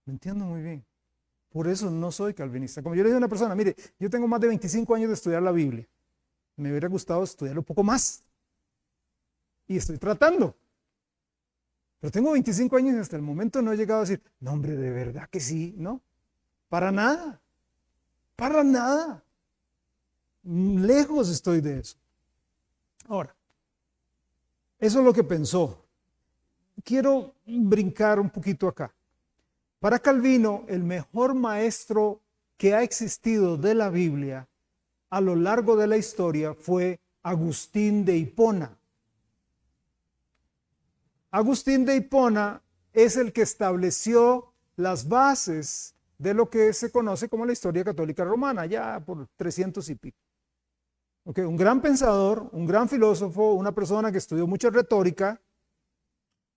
Speaker 1: Lo entiendo muy bien. Por eso no soy calvinista. Como yo le digo a una persona, mire, yo tengo más de 25 años de estudiar la Biblia. Me hubiera gustado estudiarlo un poco más. Y estoy tratando. Pero tengo 25 años y hasta el momento no he llegado a decir, no, hombre, de verdad que sí. No, para nada. Para nada. Lejos estoy de eso. Ahora, eso es lo que pensó. Quiero brincar un poquito acá. Para Calvino, el mejor maestro que ha existido de la Biblia a lo largo de la historia fue Agustín de Hipona. Agustín de Hipona es el que estableció las bases de lo que se conoce como la historia católica romana, ya por 300 y pico. Okay, un gran pensador, un gran filósofo, una persona que estudió mucha retórica,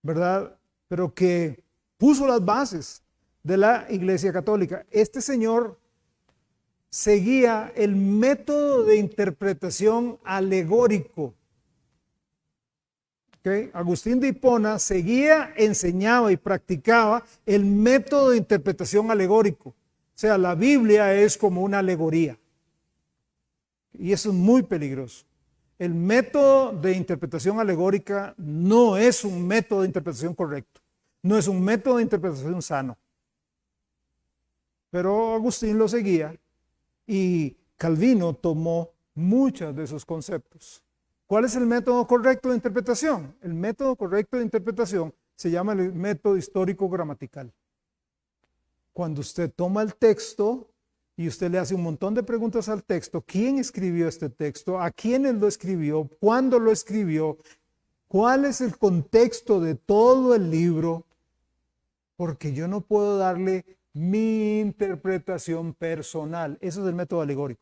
Speaker 1: ¿verdad? Pero que puso las bases de la Iglesia Católica. Este señor seguía el método de interpretación alegórico. Okay. Agustín de Hipona seguía, enseñaba y practicaba el método de interpretación alegórico. O sea, la Biblia es como una alegoría. Y eso es muy peligroso. El método de interpretación alegórica no es un método de interpretación correcto. No es un método de interpretación sano. Pero Agustín lo seguía y Calvino tomó muchos de esos conceptos. ¿Cuál es el método correcto de interpretación? El método correcto de interpretación se llama el método histórico-gramatical. Cuando usted toma el texto y usted le hace un montón de preguntas al texto, ¿quién escribió este texto? ¿A quiénes lo escribió? ¿Cuándo lo escribió? ¿Cuál es el contexto de todo el libro? Porque yo no puedo darle mi interpretación personal. Eso es el método alegórico.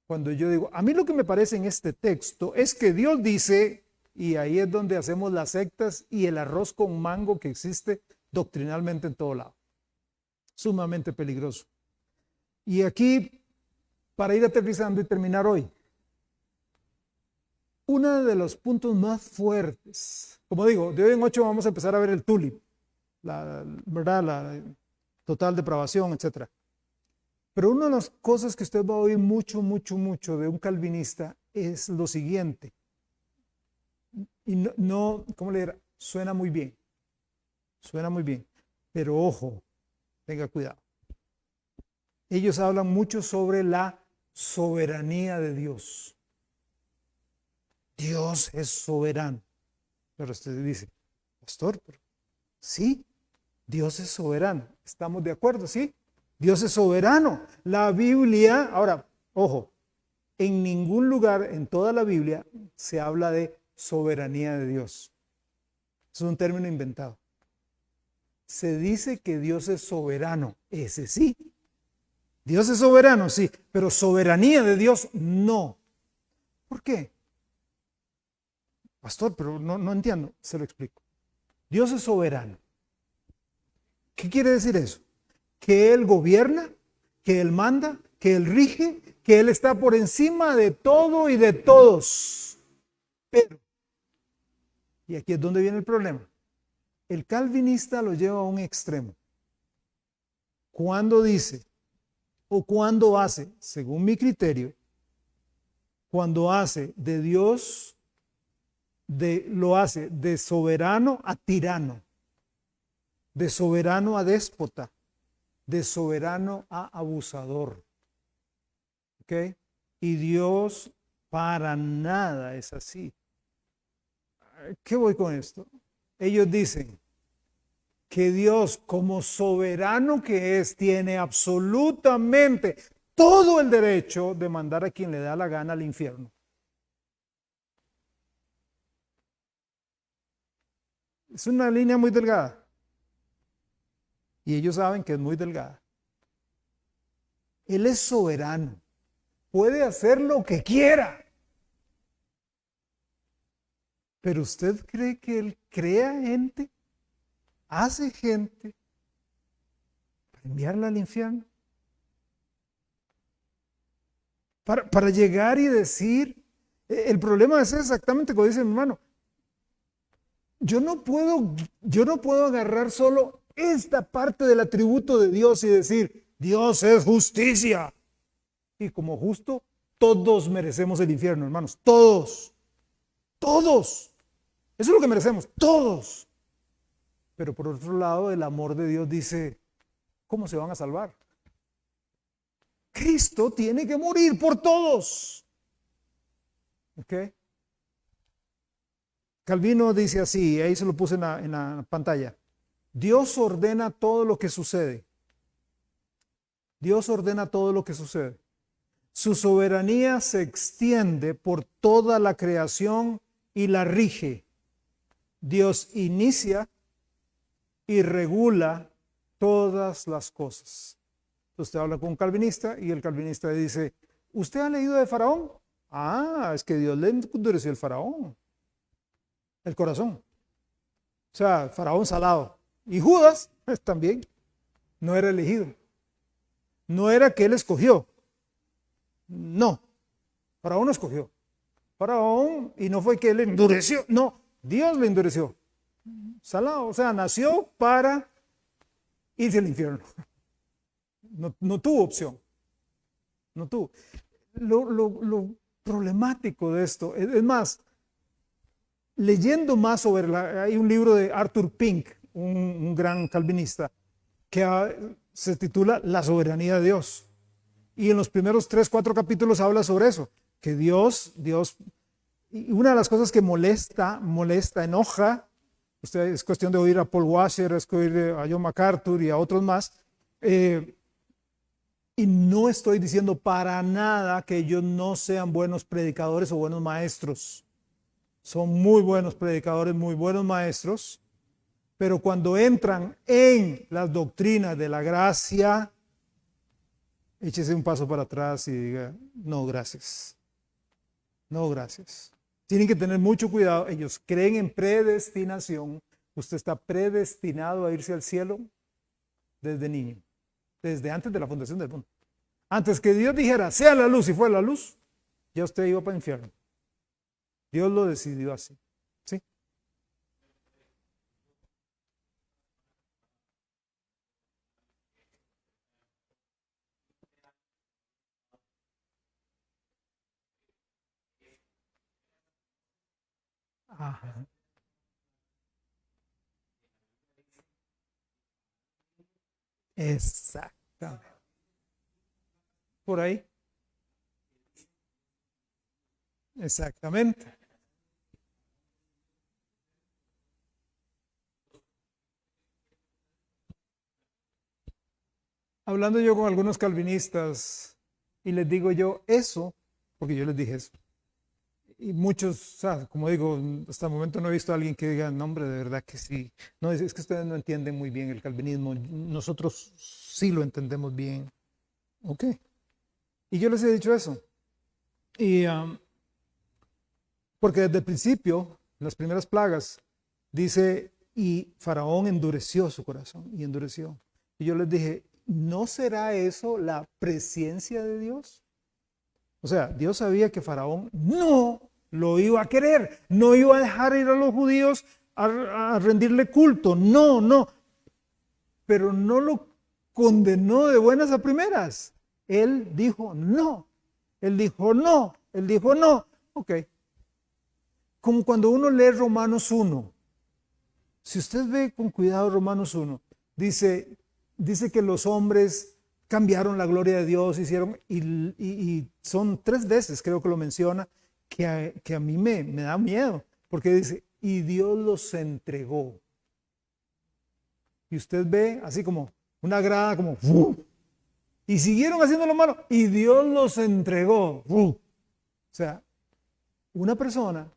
Speaker 1: Cuando yo digo, a mí lo que me parece en este texto es que Dios dice, y ahí es donde hacemos las sectas y el arroz con mango que existe doctrinalmente en todo lado. Sumamente peligroso. Y aquí, para ir aterrizando y terminar hoy, uno de los puntos más fuertes, como digo, de hoy en 8 vamos a empezar a ver el tulip, ¿verdad? La total depravación, etc. Pero una de las cosas que usted va a oír mucho de un calvinista es lo siguiente. Y no, ¿cómo le dirá? Suena muy bien. Suena muy bien. Pero ojo, tenga cuidado. Ellos hablan mucho sobre la soberanía de Dios. Dios es soberano. Pero usted dice, pastor, pero sí, Dios es soberano. ¿Estamos de acuerdo? Sí. Dios es soberano. La Biblia, ahora, ojo, en ningún lugar en toda la Biblia se habla de soberanía de Dios. Es un término inventado. Se dice que Dios es soberano. Ese sí. Dios es soberano, sí, pero soberanía de Dios no. ¿Por qué? Pastor, pero no entiendo. Se lo explico. Dios es soberano. ¿Qué quiere decir eso? Que Él gobierna, que Él manda, que Él rige, que Él está por encima de todo y de todos. Pero, y aquí es donde viene el problema, el calvinista lo lleva a un extremo. Cuando dice, o cuando hace, según mi criterio, cuando hace de Dios, lo hace de soberano a tirano, de soberano a déspota, de soberano a abusador. ¿Ok? Y Dios para nada es así. ¿Qué voy con esto? Ellos dicen que Dios, como soberano que es, tiene absolutamente todo el derecho de mandar a quien le da la gana al infierno. Es una línea muy delgada. Y ellos saben que es muy delgada. Él es soberano. Puede hacer lo que quiera. Pero ¿usted cree que Él crea gente? ¿Hace gente para enviarla al infierno? Para llegar y decir, el problema es exactamente como dice mi hermano. yo no puedo agarrar solo esta parte del atributo de Dios y decir, Dios es justicia. Y como justo, todos merecemos el infierno, hermanos. Todos. Todos. Eso es lo que merecemos. Todos. Pero por otro lado, el amor de Dios dice, ¿cómo se van a salvar? Cristo tiene que morir por todos. ¿Ok? Calvino dice así, ahí se lo puse en la pantalla. Dios ordena todo lo que sucede. Dios ordena todo lo que sucede. Su soberanía se extiende por toda la creación y la rige. Dios inicia y regula todas las cosas. Usted habla con un calvinista y el calvinista dice, ¿usted ha leído de Faraón? Ah, es que Dios le endureció el Faraón, el corazón. O sea, Faraón salado. Y Judas también no era elegido. No era que él escogió. No, Faraón no escogió. Faraón, y no fue que él endureció, no, Dios le endureció. Salado, o sea, nació para irse al infierno. No tuvo opción. No tuvo. Lo problemático de esto, es más, leyendo más sobre, hay un libro de Arthur Pink, un gran calvinista, que se titula La soberanía de Dios. Y en los primeros 3, 4 capítulos habla sobre eso, que Dios, y una de las cosas que molesta, enoja, es cuestión de oír a Paul Washer, es oír a John MacArthur y a otros más, y no estoy diciendo para nada que ellos no sean buenos predicadores o buenos maestros. Son muy buenos predicadores, muy buenos maestros, pero cuando entran en las doctrinas de la gracia, échese un paso para atrás y diga, no, gracias. No, gracias. Tienen que tener mucho cuidado. Ellos creen en predestinación. Usted está predestinado a irse al cielo desde niño, desde antes de la fundación del mundo. Antes que Dios dijera, sea la luz y fue la luz, ya usted iba para el infierno. Dios lo decidió así. ¿Sí? Ajá. Exactamente. Por ahí. Exactamente. Hablando yo con algunos calvinistas y les digo yo eso, porque yo les dije eso. Y muchos, o sea, como digo, hasta el momento no he visto a alguien que diga, no, hombre, de verdad que sí. No, es que ustedes no entienden muy bien el calvinismo. Nosotros sí lo entendemos bien. Ok. Y yo les he dicho eso. Y porque desde el principio, las primeras plagas, dice, y Faraón endureció su corazón y endureció. Y yo les dije, ¿no será eso la presencia de Dios? O sea, Dios sabía que Faraón no lo iba a querer, no iba a dejar ir a los judíos a rendirle culto, no, pero no lo condenó de buenas a primeras. Él dijo no, él dijo no, él dijo no. Ok, como cuando uno lee Romanos 1, si usted ve con cuidado Romanos 1, dice que los hombres cambiaron la gloria de Dios, hicieron, y son 3 veces, creo que lo menciona, que a mí me da miedo, porque dice, y Dios los entregó. Y usted ve así como una grada, como, ¡fu! Y siguieron haciendo lo malo, y Dios los entregó. ¡Fu! O sea, una persona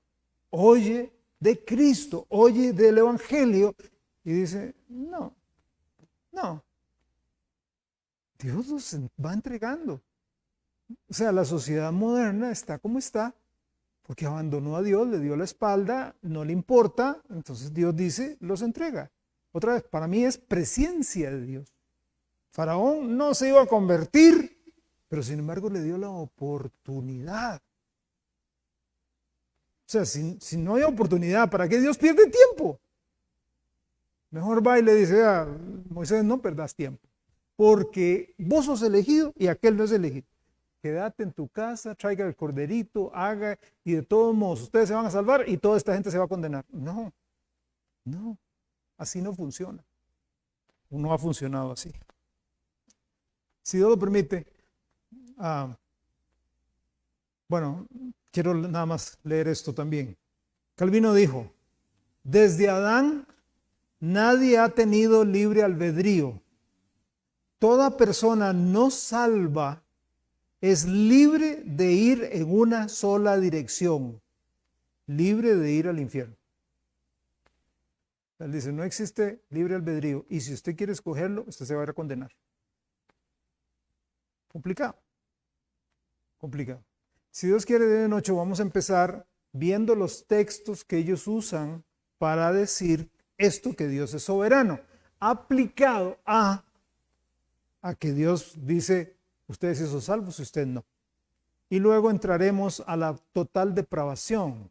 Speaker 1: oye de Cristo, oye del Evangelio, y dice, no, Dios los va entregando. O sea, la sociedad moderna está como está, porque abandonó a Dios, le dio la espalda, no le importa, entonces Dios dice, los entrega. Otra vez, para mí es presencia de Dios. Faraón no se iba a convertir, pero sin embargo le dio la oportunidad. sea, si no hay oportunidad, ¿para qué Dios pierde tiempo? Mejor va y le dice, Moisés, no perdas tiempo, porque vos sos elegido y aquel no es elegido. Quédate en tu casa, traiga el corderito, haga, y de todos modos ustedes se van a salvar y toda esta gente se va a condenar. No, no, así no funciona. No ha funcionado así. Si Dios lo permite, bueno, quiero nada más leer esto también. Calvino dijo, desde Adán nadie ha tenido libre albedrío. Toda persona no salva es libre de ir en una sola dirección, libre de ir al infierno. Él dice, no existe libre albedrío y si usted quiere escogerlo, usted se va a ir a condenar. Complicado, complicado. Si Dios quiere, de noche vamos a empezar viendo los textos que ellos usan para decir esto que Dios es soberano, aplicado a que Dios dice, ustedes sí son salvos y usted no. Y luego entraremos a la total depravación,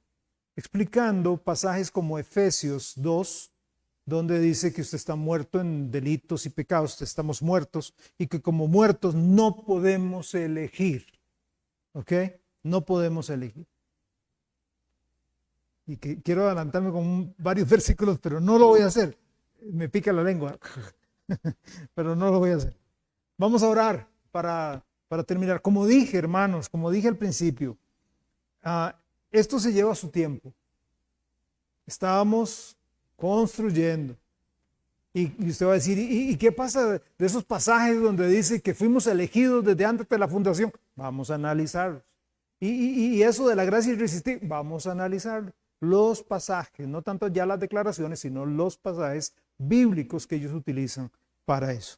Speaker 1: explicando pasajes como Efesios 2, donde dice que usted está muerto en delitos y pecados, estamos muertos y que como muertos no podemos elegir. ¿Ok? No podemos elegir. Y que quiero adelantarme con varios versículos, pero no lo voy a hacer. Me pica la lengua, pero no lo voy a hacer. Vamos a orar para terminar. Como dije, hermanos, como dije al principio, esto se lleva su tiempo. Estábamos construyendo. Y usted va a decir, ¿y qué pasa de esos pasajes donde dice que fuimos elegidos desde antes de la fundación? Vamos a analizarlos. Y eso de la gracia irresistible, vamos a analizarlo. Los pasajes, no tanto ya las declaraciones, sino los pasajes bíblicos que ellos utilizan para eso.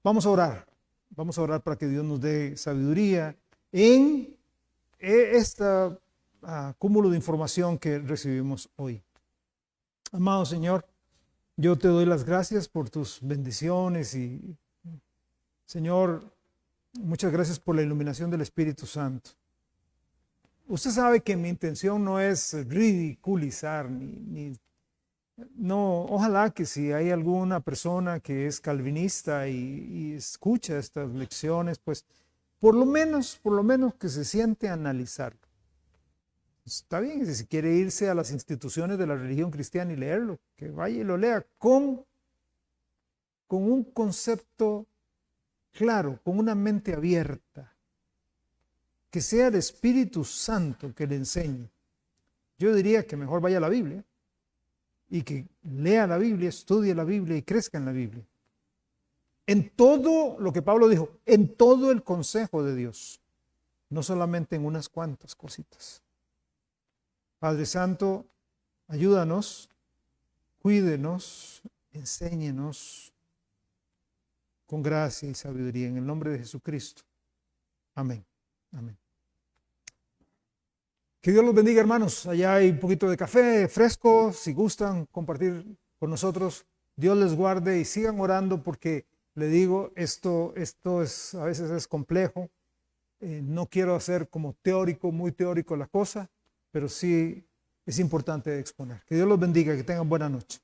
Speaker 1: Vamos a orar para que Dios nos dé sabiduría en este cúmulo de información que recibimos hoy. Amado Señor, yo te doy las gracias por tus bendiciones y, Señor, muchas gracias por la iluminación del Espíritu Santo. Usted sabe que mi intención no es ridiculizar no, ojalá que si hay alguna persona que es calvinista y escucha estas lecciones, pues por lo menos que se siente a analizarlo. Está bien, si quiere irse a las instituciones de la religión cristiana y leerlo, que vaya y lo lea con un concepto claro, con una mente abierta. Que sea el Espíritu Santo que le enseñe. Yo diría que mejor vaya a la Biblia y que lea la Biblia, estudie la Biblia y crezca en la Biblia. En todo lo que Pablo dijo, en todo el consejo de Dios, no solamente en unas cuantas cositas. Padre Santo, ayúdanos, cuídenos, enséñenos con gracia y sabiduría en el nombre de Jesucristo. Amén. Amén. Que Dios los bendiga, hermanos. Allá hay un poquito de café fresco. Si gustan compartir con nosotros, Dios les guarde y sigan orando porque le digo, esto es, a veces es complejo. No quiero hacer como teórico, muy teórico la cosa, pero sí es importante exponer. Que Dios los bendiga, que tengan buena noche.